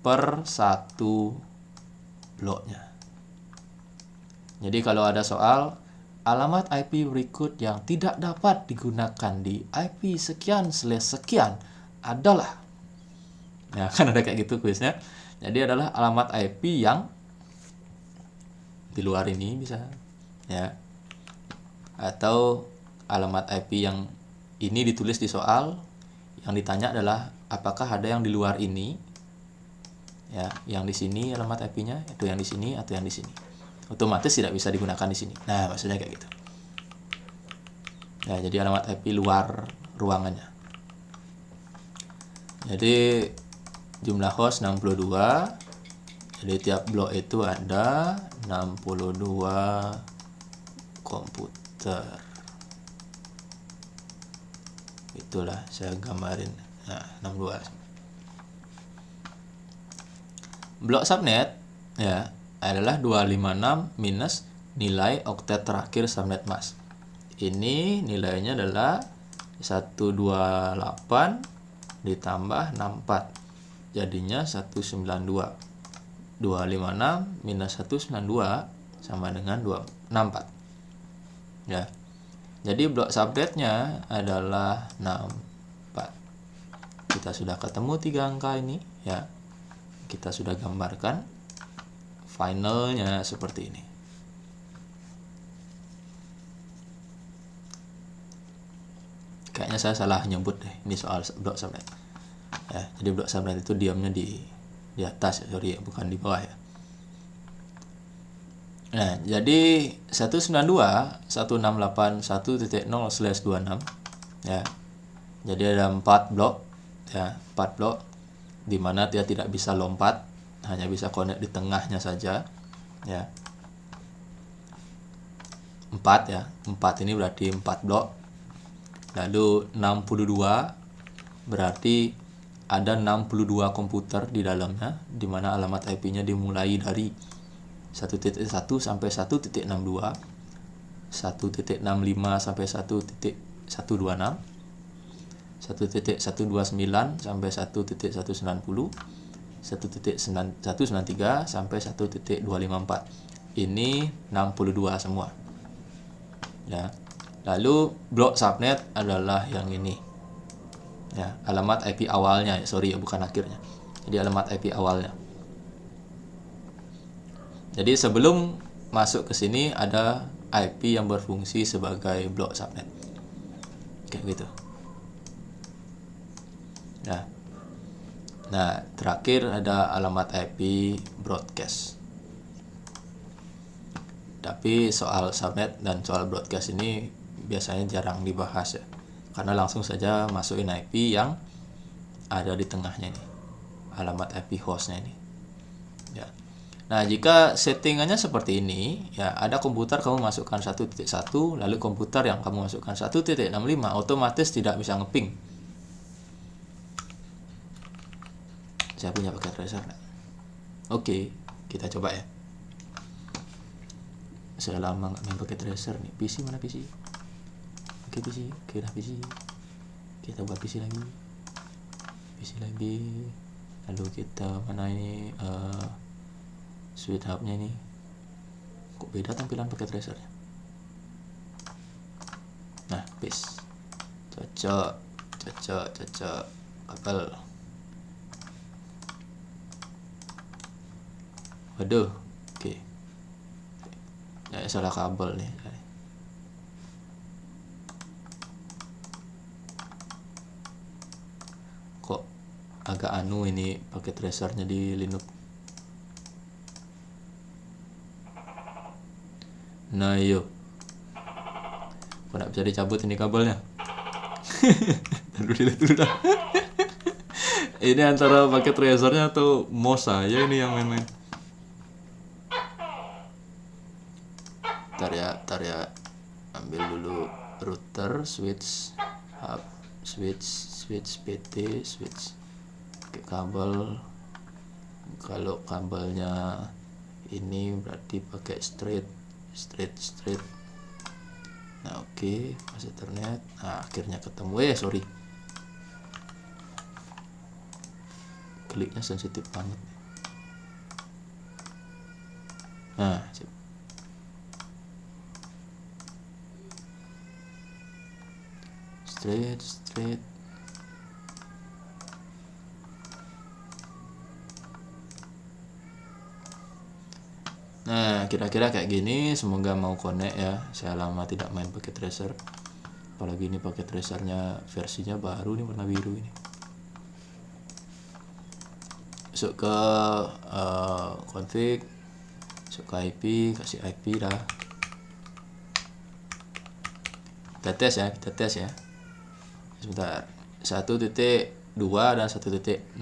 per satu bloknya. Jadi kalau ada soal alamat IP berikut yang tidak dapat digunakan di IP sekian/sekian adalah, ya kan ada kayak gitu kuisnya. Jadi adalah alamat IP yang di luar ini bisa, ya, atau alamat IP yang ini ditulis di soal, yang ditanya adalah apakah ada yang di luar ini. Ya, yang di sini alamat IP-nya, itu yang di sini atau yang di sini. Otomatis tidak bisa digunakan di sini. Nah, maksudnya kayak gitu. Ya, jadi alamat IP luar ruangannya. Jadi jumlah host 62. Jadi tiap blok itu ada 62 komputer. Itulah saya gambarin. Nah, 62. Blok subnet ya adalah 256 minus nilai oktet terakhir subnet mask. Ini nilainya adalah 128 ditambah 64. Jadinya 192. 256 minus 192 sama dengan 264. Ya. Jadi blok subnetnya adalah 64. Kita sudah ketemu 3 angka ini ya. Kita sudah gambarkan finalnya seperti ini. Kayaknya saya salah nyebut deh ini soal blok subnet. Ya, jadi blok subnet itu diamnya di atas ya, sorry, bukan di bawah ya. Nah, jadi 192.168.1.0/26 ya. Jadi ada 4 blok ya, 4 blok di mana dia tidak bisa lompat, hanya bisa connect di tengahnya saja ya. 4 ya, 4 ini berarti 4 blok. Lalu 62 berarti ada 62 komputer di dalamnya, di mana alamat IP-nya dimulai dari 1.1 sampai 1.62, 1.65 sampai 1.126, 1.129 sampai 1.190, 1.193 sampai 1.254. ini 62 semua. Ya. Lalu blok subnet adalah yang ini. Ya, alamat IP awalnya, sorry bukan akhirnya. Jadi alamat IP awalnya. Jadi sebelum masuk ke sini ada IP yang berfungsi sebagai blok subnet. Kayak gitu. Ya. Nah, terakhir ada alamat IP broadcast. Tapi soal subnet dan soal broadcast ini biasanya jarang dibahas ya. Karena langsung saja masukin IP yang ada di tengahnya ini. Alamat IP hostnya ini. Ya. Nah, jika settingannya seperti ini, ya ada komputer kamu masukkan 1.1, lalu komputer yang kamu masukkan 1.65 otomatis tidak bisa ngeping. Saya punya paket tracer. Oke, kita coba ya. Saya lama nggak main paket tracer nih. PC mana PC? Oke PC, oke dah PC. Kita buat PC lagi. Lalu kita mana ini switch hubnya ini. Kok beda tampilan paket tracernya? Nah, paste. Cocok. Kabel. Waduh, oke. Ya, salah kabel nih. Kok agak anu ini pakai tracernya di Linux. Nah, yuk. Kok nggak bisa dicabut ini kabelnya? Dulu dah. Ini antara pakai tracernya atau mouse saya ini yang main-main. Bentar ya, ambil dulu router, switch hub, switch PT, switch ke kabel. Kalau kabelnya ini berarti pakai straight. Nah, oke, pas Ethernet. Nah, akhirnya ketemu. Sorry, kliknya sensitif banget. Nah, sip. Straight. Nah, kira-kira kayak gini. Semoga mau connect ya. Saya lama tidak main pakai tracer. Apalagi ini pakai tracernya versinya baru nih, warna biru ini. Masuk ke config, masuk ke IP, kasih IP dah. Kita tes ya. Sebentar. 1.2 dan 1.66.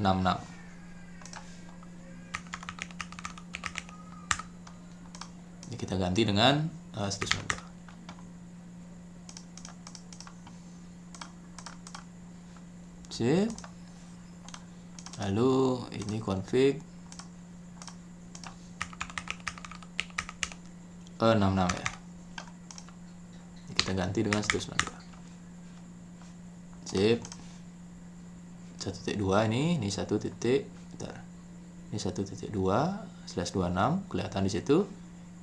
Ini kita ganti dengan 192. Sip. Lalu ini config 66 ya. Ini kita ganti dengan 192. Sip. 1.2 ini 1 titik, bentar. Ini 1.2/26 kelihatan di situ.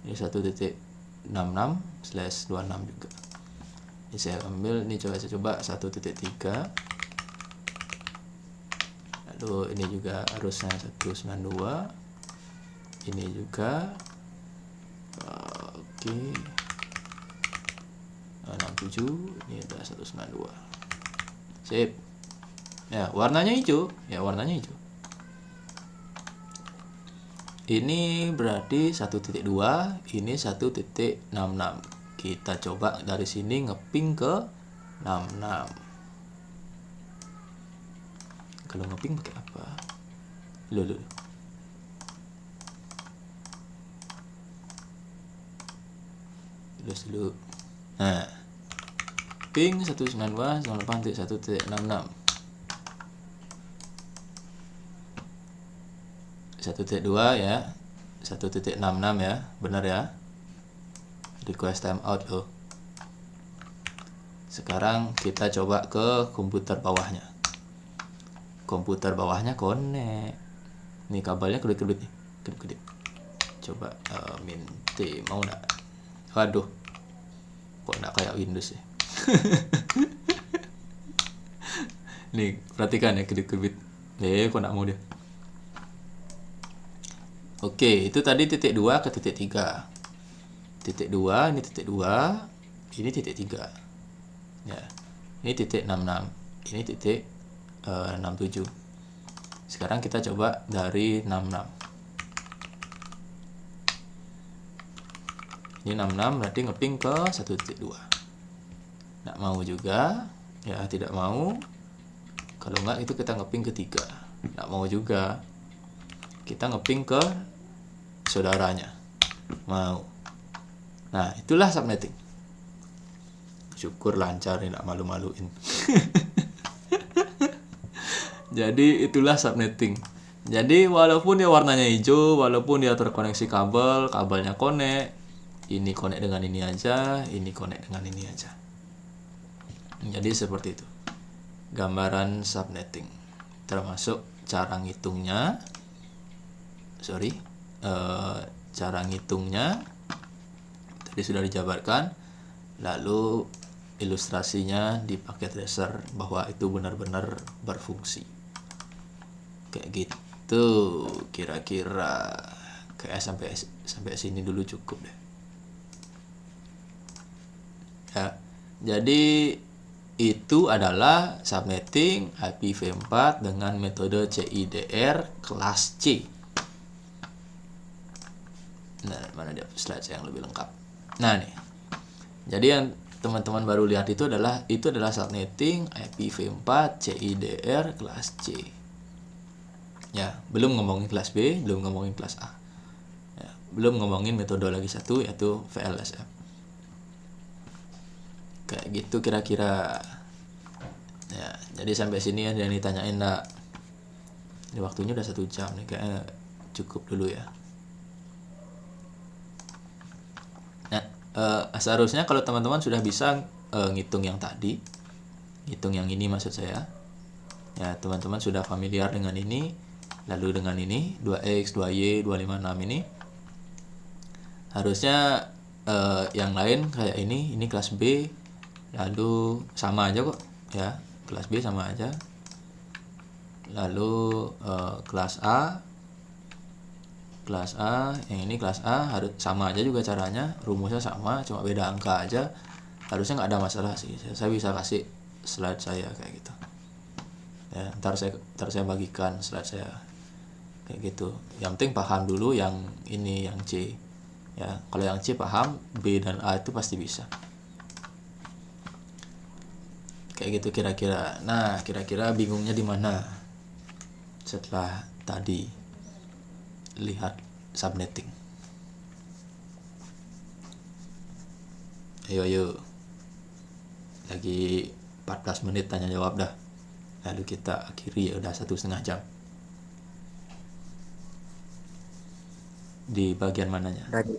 Ini 1.66/26 juga. Ini saya ambil, ini saya coba 1.3. Lalu ini juga harusnya 192. Ini juga oke. 67, ini udah 192. Sip. Ya, warnanya hijau. Ini berarti 1.2, ini 1.66. Kita coba dari sini ngeping ke 66. Kalau ngeping pakai apa? Loh. Dulu. Nah, ping 192.1.66. 1.2 ya, 1.66 ya, benar ya. Request timeout loh. Sekarang kita coba ke komputer bawahnya. Komputer bawahnya connect. Nih kabelnya kedip-kedip nih, kedip-kedip. coba min T mau nggak? Waduh, kok nggak kayak Windows ya. Nih perhatikan ya kedip-kedip. Kok nggak mau dia. Oke, itu tadi titik 2 ke titik 3. Titik 2, ini titik 2, ini titik 3. Ya. Ini titik 66, ini titik 67. Sekarang kita coba dari 66. Ini 66 berarti ngeping ke 1.2. Nggak mau juga, ya tidak mau. Kalau nggak itu kita ngeping ke 3. Nggak mau juga. Kita ngeping ke saudaranya. Mau. Nah, itulah subnetting. Syukur lancar, tidak malu-maluin. Jadi itulah subnetting. Jadi walaupun dia warnanya hijau, walaupun dia terkoneksi kabel, kabelnya connect, ini connect dengan ini aja, ini connect dengan ini aja. Jadi seperti itu. Gambaran subnetting. Termasuk cara ngitungnya. Cara ngitungnya tadi sudah dijabarkan. Lalu ilustrasinya di paket laser bahwa itu benar-benar berfungsi. Kayak gitu kira-kira. Kayak sampai sini dulu cukup deh. Ya. Jadi itu adalah subnetting IPv4 dengan metode CIDR kelas C. Nah, mana dia slide saya yang lebih lengkap. Nah, nih. Jadi yang teman-teman baru lihat itu adalah subnetting IPv4 CIDR kelas C. Ya, belum ngomongin kelas B, belum ngomongin kelas A. Ya, belum ngomongin metodologi satu yaitu VLSF. Kayak gitu kira-kira. Ya, jadi sampai sini ada yang ditanyain enggak? Ini waktunya udah 1 jam nih, kayaknya cukup dulu ya. Nah, seharusnya kalau teman-teman sudah bisa ngitung yang tadi, ngitung yang ini maksud saya. Ya, teman-teman sudah familiar dengan ini, lalu dengan ini 2x, 2y, 256 ini. Harusnya yang lain kayak ini kelas B. Lalu sama aja kok ya, kelas B sama aja. Lalu kelas A yang ini kelas A harus sama aja juga caranya, rumusnya sama, cuma beda angka aja. Harusnya nggak ada masalah sih. Saya bisa kasih slide saya kayak gitu ya, ntar saya bagikan slide saya kayak gitu. Yang penting paham dulu yang ini, yang C ya. Kalau yang C paham, B dan A itu pasti bisa. Kayak gitu kira-kira. Nah, kira-kira bingungnya di mana setelah tadi lihat subnetting? Ayo. Lagi 14 menit tanya jawab dah. Lalu kita akhiri ya, udah 1,5 jam. Di bagian mananya? Tadi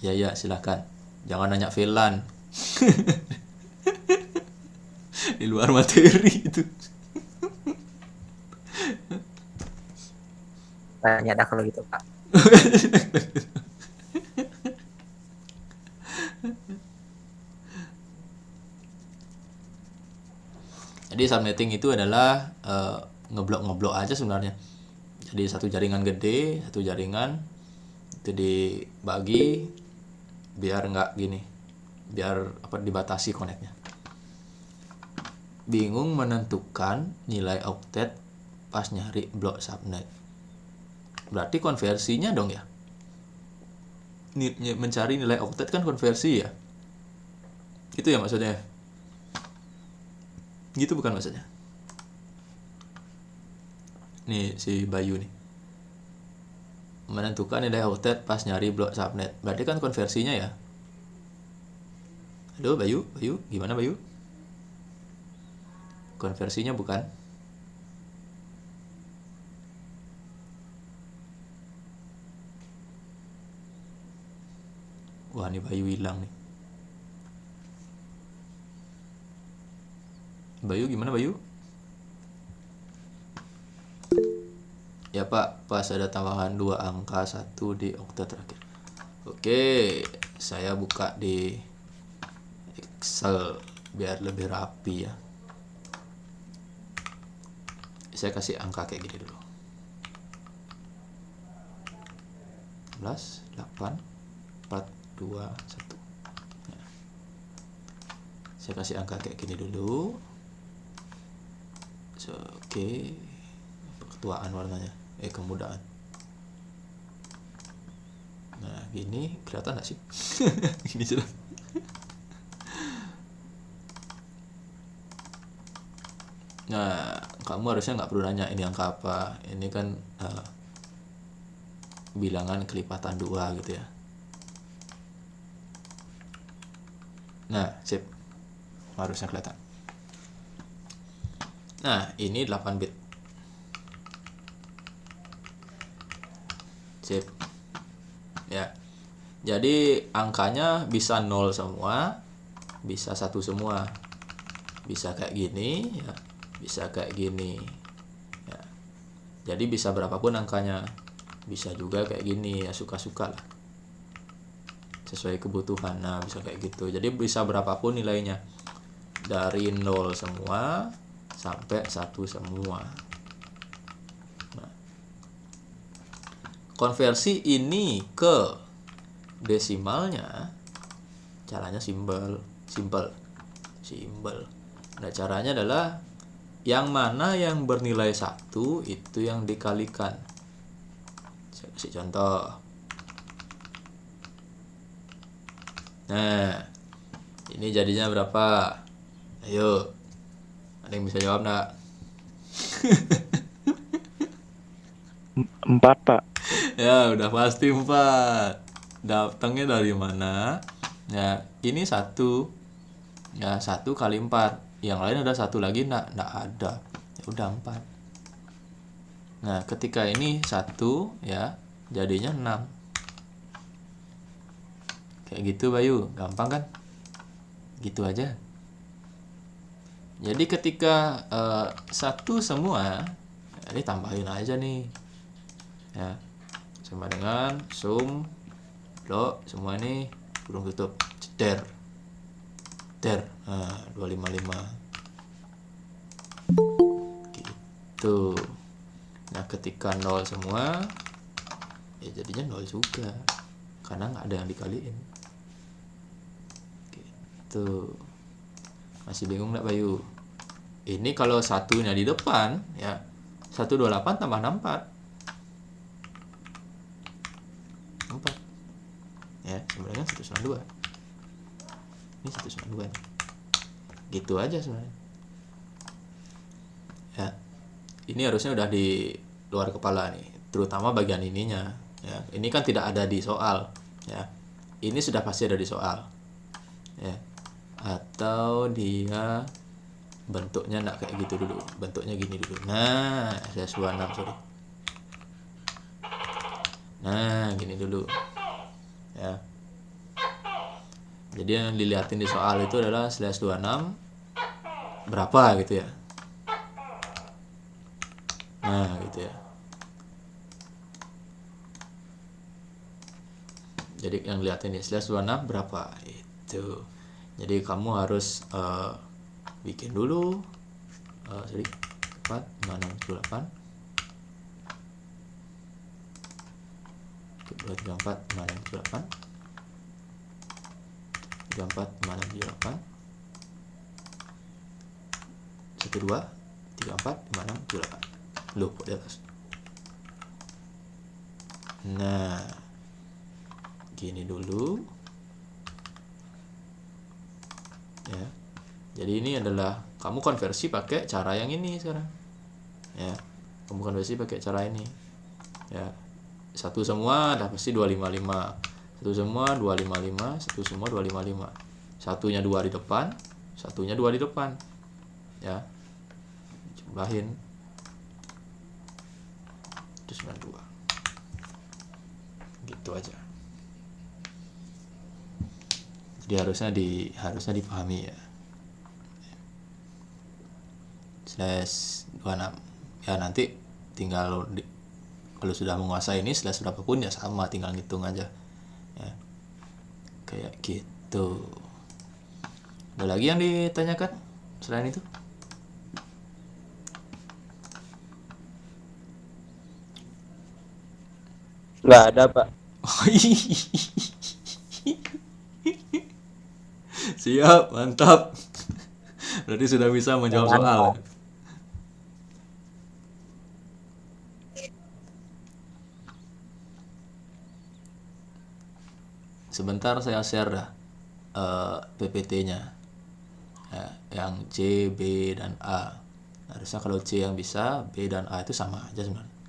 Ya, silakan. Jangan nanya Velan. Di luar materi itu. tanya dah kalau gitu Pak. Jadi subnetting itu adalah ngeblok aja sebenarnya. Jadi satu jaringan gede, satu jaringan itu dibagi biar nggak gini, biar dibatasi koneknya. Bingung menentukan nilai oktet pas nyari blok subnet. Berarti konversinya dong ya. Mencari nilai oktet kan konversi ya. Itu ya maksudnya. Gitu bukan maksudnya. Nih si Bayu nih. Menentukan nilai oktet pas nyari blok subnet. Berarti kan konversinya ya. Halo Bayu, gimana Bayu? Konversinya bukan? Wah, ini Bayu hilang nih. Bayu gimana Bayu? Ya Pak, pas ada tambahan 2 angka 1 di okta terakhir. Oke, saya buka di Excel biar lebih rapi ya. Saya kasih angka kayak gini dulu. 11, 8, 4, 2, 1. Nah, saya kasih angka kayak gini dulu. So, oke. Ketuaan warnanya. Kemudahan. Nah, gini kelihatan nggak sih? Gini sudah. Nah, kamu harusnya nggak perlu nanya ini angka apa. Ini kan bilangan kelipatan 2 gitu ya. Nah, sip. Harusnya kelihatan. Nah, ini 8 bit. Sip. Ya. Jadi angkanya bisa 0 semua, bisa 1 semua. Bisa kayak gini ya, bisa kayak gini. Ya. Jadi bisa berapapun angkanya. Bisa juga kayak gini ya, suka-suka lah. Sesuai kebutuhan. Nah, bisa kayak gitu. Jadi bisa berapapun nilainya. Dari 0 semua sampai 1 semua. Nah, konversi ini ke desimalnya caranya simple. Nah, caranya adalah yang mana yang bernilai 1 itu yang dikalikan. Saya kasih contoh. Nah, ini jadinya berapa? Ayo, ada yang bisa jawab nggak? 4 Pak. Ya, udah pasti 4. Datangnya dari mana? Ya, ini 1. Ya, 1 kali 4. Yang lain ada 1 lagi? Nggak ada. Ya udah 4. Nah, ketika ini 1 ya, jadinya 6. Kayak gitu Bayu, gampang kan? Gitu aja. Jadi ketika 1 semua, ini tambahin aja nih. Ya. Sama dengan sum lo semua ini kurung tutup. Ceder. Nah, 255. Gitu. Nah, ketika 0 semua, ya jadinya 0 juga. Karena nggak ada yang dikaliin. Gitu. Masih bingung nggak Bayu? Ini kalau satunya di depan ya 128 tambah 64. 4. Ya, sebenarnya 192. Ini 192. Gitu aja sebenarnya. Ya. Ini harusnya udah di luar kepala nih, terutama bagian ininya. Ya, ini kan tidak ada di soal. Ya. Ini sudah pasti ada di soal. Ya. Atau dia bentuknya enggak kayak gitu dulu, bentuknya gini dulu. Nah, saya 26, sorry. Nah, gini dulu ya. Jadi yang dilihatin di soal itu adalah /26 berapa gitu ya. Nah, gitu ya. Jadi yang lihatin di /26 berapa itu. Jadi kamu harus bikin dulu 4, 5, 6, 7, 8 2, 3, 4, 5, 6, 7, 8 3, 4, 5, 6, 7, 8 1, 2, 3, 4, 5, 6, 7, 8. Loh, kok di atas? Nah, gini dulu ya. Jadi ini adalah kamu konversi pakai cara yang ini sekarang ya. Kamu konversi pakai cara ini ya. 1 semua dah pasti 255. 1 semua 255, 1 semua 255. Satunya 2 di depan, satunya 2 di depan. Ya. Jumlahin. Itu 92. Gitu aja. Jadi harusnya dipahami ya. /26 ya, nanti tinggal kalau sudah menguasai ini slash berapapun ya sama, tinggal ngitung aja ya, kayak gitu. Ada lagi yang ditanyakan selain itu? Nggak ada, Pak. Siap, mantap. Berarti sudah bisa menjawab soal. Sebentar saya share dah PPT-nya. Ya, yang C, B, dan A. Harusnya kalau C yang bisa, B dan A itu sama aja sebenarnya.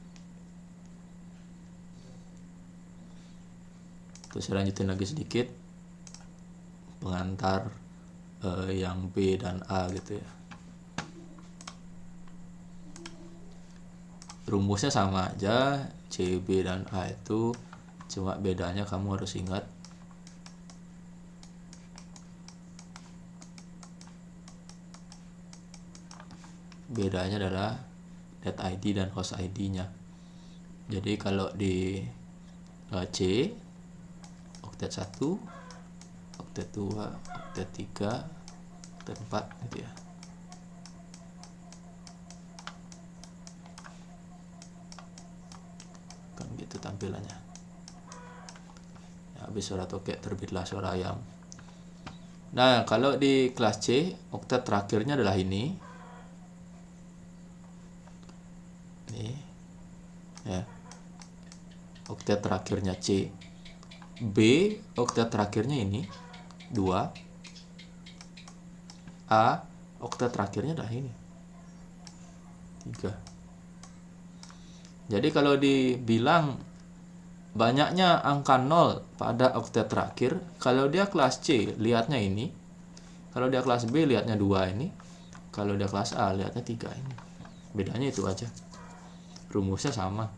Terus saya lanjutin lagi sedikit pengantar yang B dan A gitu ya. Rumusnya sama aja, C, B, dan A itu, cuma bedanya kamu harus ingat bedanya adalah net ID dan host ID-nya. Jadi kalau di C oktet 1, oktet 2, oktet 3, oktet 4 gitu ya. Kan gitu tampilannya. Ya, habis suara tokek terbitlah suara ayam. Nah, kalau di kelas C, oktet terakhirnya adalah ini. Ya, oktet terakhirnya C. B, oktet terakhirnya ini 2. A, oktet terakhirnya adalah ini 3. Jadi kalau dibilang banyaknya angka 0 pada oktet terakhir, kalau dia kelas C lihatnya ini, kalau dia kelas B lihatnya 2 ini, kalau dia kelas A lihatnya 3 ini. Bedanya itu aja. Rumusnya sama.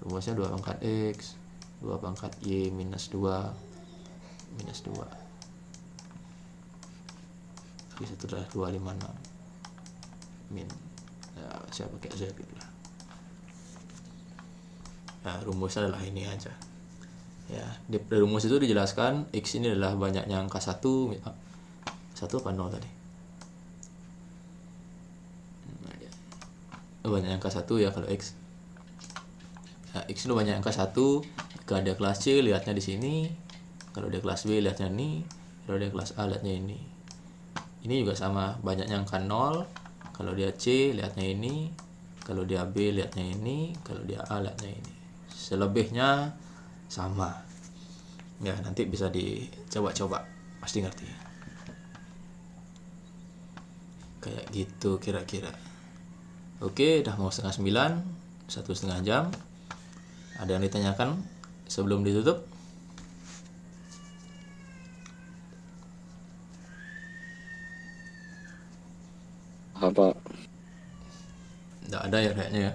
Rumusnya 2 pangkat X, 2 pangkat Y minus 2 minus 2. Jadi itu adalah 256 min. Ya, saya pakai Z gitu lah. Nah, rumusnya adalah ini aja. Ya, di rumus itu dijelaskan X ini adalah banyaknya angka 1. 1 apa 0 tadi? Banyak angka 1 ya kalau X. Nah, X itu banyak angka 1. Jika dia kelas C lihatnya di sini, kalau dia kelas B lihatnya ini, kalau dia kelas A lihatnya ini. Ini juga sama, banyaknya angka 0. Kalau dia C lihatnya ini, kalau dia B lihatnya ini, kalau dia A lihatnya ini. Selebihnya sama. Ya, nanti bisa dicoba-coba, pasti ngerti. Kayak gitu kira-kira. Oke, udah mau 8:30, 1,5 jam. Ada yang ditanyakan sebelum ditutup? Apa? Nggak ada ya kayaknya ya.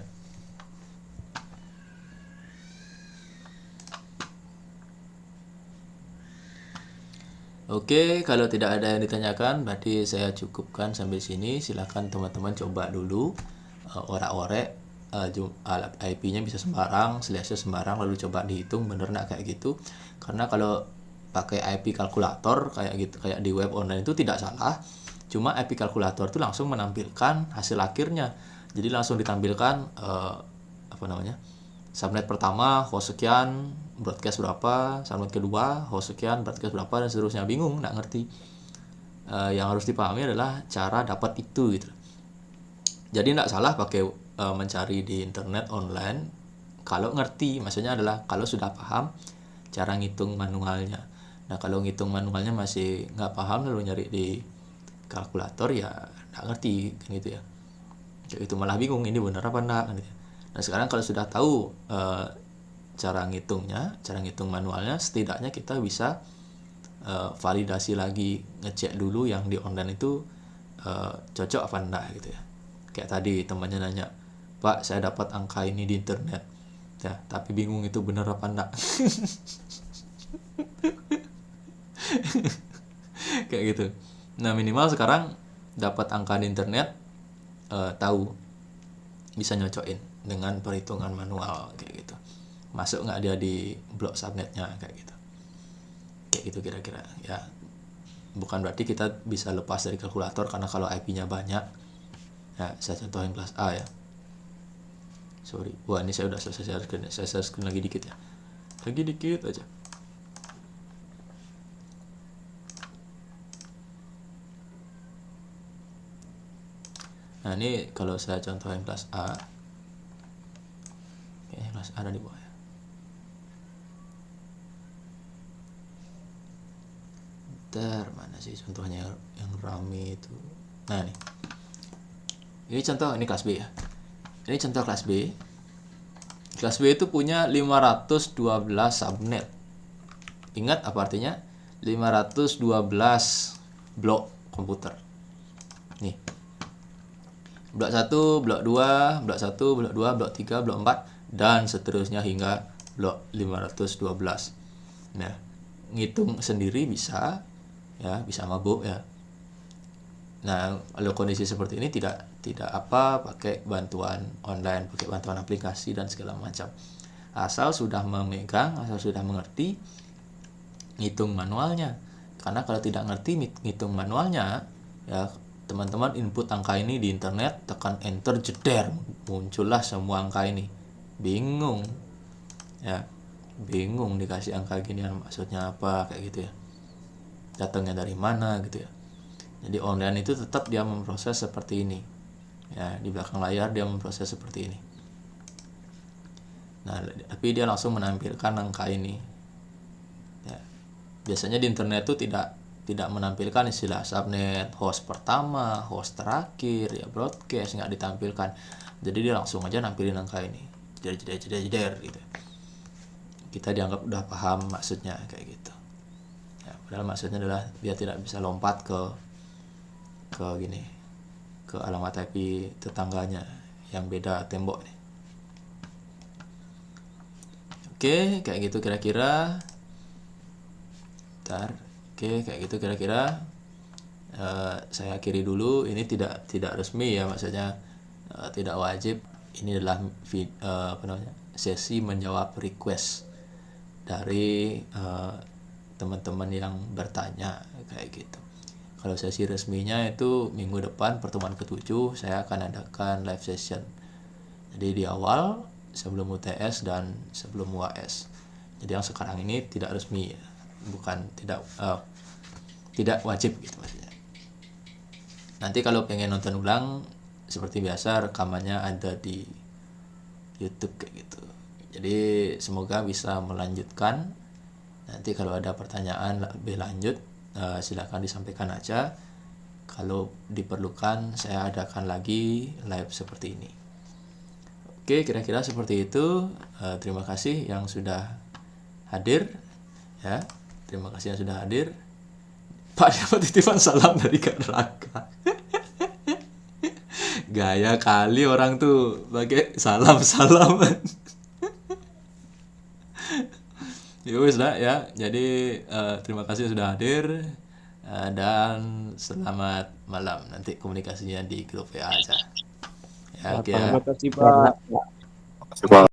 Oke, kalau tidak ada yang ditanyakan, berarti saya cukupkan sampai sini. Silahkan teman-teman coba dulu orek-orek alat IP-nya bisa sembarang, slash sembarang, lalu coba dihitung bener nggak kayak gitu. Karena kalau pakai IP kalkulator kayak gitu, kayak di web online itu tidak salah. Cuma IP kalkulator itu langsung menampilkan hasil akhirnya. Jadi langsung ditampilkan subnet pertama host sekian, broadcast berapa, subnet kedua host sekian, broadcast berapa, dan seterusnya. Bingung, nggak ngerti. Yang harus dipahami adalah cara dapat itu gitu. Jadi nggak salah pakai mencari di internet online kalau ngerti, maksudnya adalah kalau sudah paham cara ngitung manualnya. Nah, kalau ngitung manualnya masih nggak paham lalu nyari di kalkulator, ya nggak ngerti kan gitu ya. Jadi itu malah bingung ini benar apa enggak kan gitu. Nah, sekarang kalau sudah tahu cara ngitungnya, cara ngitung manualnya, setidaknya kita bisa validasi lagi, ngecek dulu yang di online itu cocok apa enggak gitu ya. Kayak tadi temannya nanya, "Pak, saya dapat angka ini di internet, ya, tapi bingung itu benar apa enggak." Kayak gitu. Nah, minimal sekarang dapat angka di internet, tahu, bisa nyocokin. dengan perhitungan manual kayak gitu. Masuk nggak dia di blok subnetnya kayak gitu. Kayak gitu kira-kira ya. Bukan berarti kita bisa lepas dari kalkulator karena kalau IP-nya banyak. Ya, saya contohin kelas A ya. Sorry. Wah, ini saya udah selesai share screen. Saya share screen lagi dikit ya. Lagi dikit aja. Nah, ini kalau saya contohin kelas A. Kayaknya kelas A ada di bawah ya. Bentar, mana sih contohnya yang rame itu. Nah, nih. Ini contoh, ini kelas B ya. Ini contoh kelas B. Kelas B itu punya 512 subnet. Ingat apa artinya? 512 blok komputer. Nih. Blok 1, blok 2, blok 1, blok 2, blok 3, blok 4 dan seterusnya hingga blok 512. Nah, ngitung sendiri bisa ya, bisa mabuk ya. Nah, kalau kondisi seperti ini tidak apa pakai bantuan online, pakai bantuan aplikasi dan segala macam. Asal sudah memegang, asal sudah mengerti ngitung manualnya. Karena kalau tidak ngerti ngitung manualnya, ya teman-teman input angka ini di internet, tekan enter jeder, muncullah semua angka ini. Bingung. Ya, bingung dikasih angka ginian maksudnya apa kayak gitu ya. Datangnya dari mana gitu ya. Jadi online itu tetap dia memproses seperti ini. Ya, di belakang layar dia memproses seperti ini. Nah, tapi dia langsung menampilkan angka ini. Ya. Biasanya di internet itu tidak menampilkan istilah subnet, host pertama, host terakhir, ya broadcast nggak ditampilkan. Jadi dia langsung aja nampilin angka ini. Jeder gitu. Kita dianggap udah paham maksudnya kayak gitu. Ya, padahal maksudnya adalah dia tidak bisa lompat ke alamat IP tetangganya yang beda tembok nih. Oke, kayak gitu kira-kira. Oke, kayak gitu kira-kira. Saya akhiri dulu. Ini tidak resmi ya, maksudnya tidak wajib. Ini adalah sesi menjawab request dari teman-teman yang bertanya kayak gitu. Kalau sesi resminya itu minggu depan pertemuan ke-7 saya akan adakan live session. Jadi di awal sebelum UTS dan sebelum UAS. Jadi yang sekarang ini tidak resmi ya. Bukan tidak wajib gitu maksudnya. Nanti kalau pengen nonton ulang seperti biasa rekamannya ada di YouTube kayak gitu. Jadi semoga bisa melanjutkan. Nanti kalau ada pertanyaan lebih lanjut silakan disampaikan aja. Kalau diperlukan saya adakan lagi live seperti ini. Oke, kira-kira seperti itu. Terima kasih yang sudah hadir ya. Terima kasih yang sudah hadir. Pak dapat titipan salam dari Kak Raka. Gaya kali orang tuh pakai salam-salaman. Ya wis lah ya. Jadi terima kasih sudah hadir dan selamat malam. Nanti komunikasinya di grup WA aja. Ya, oke ya. Terima kasih Pak. Coba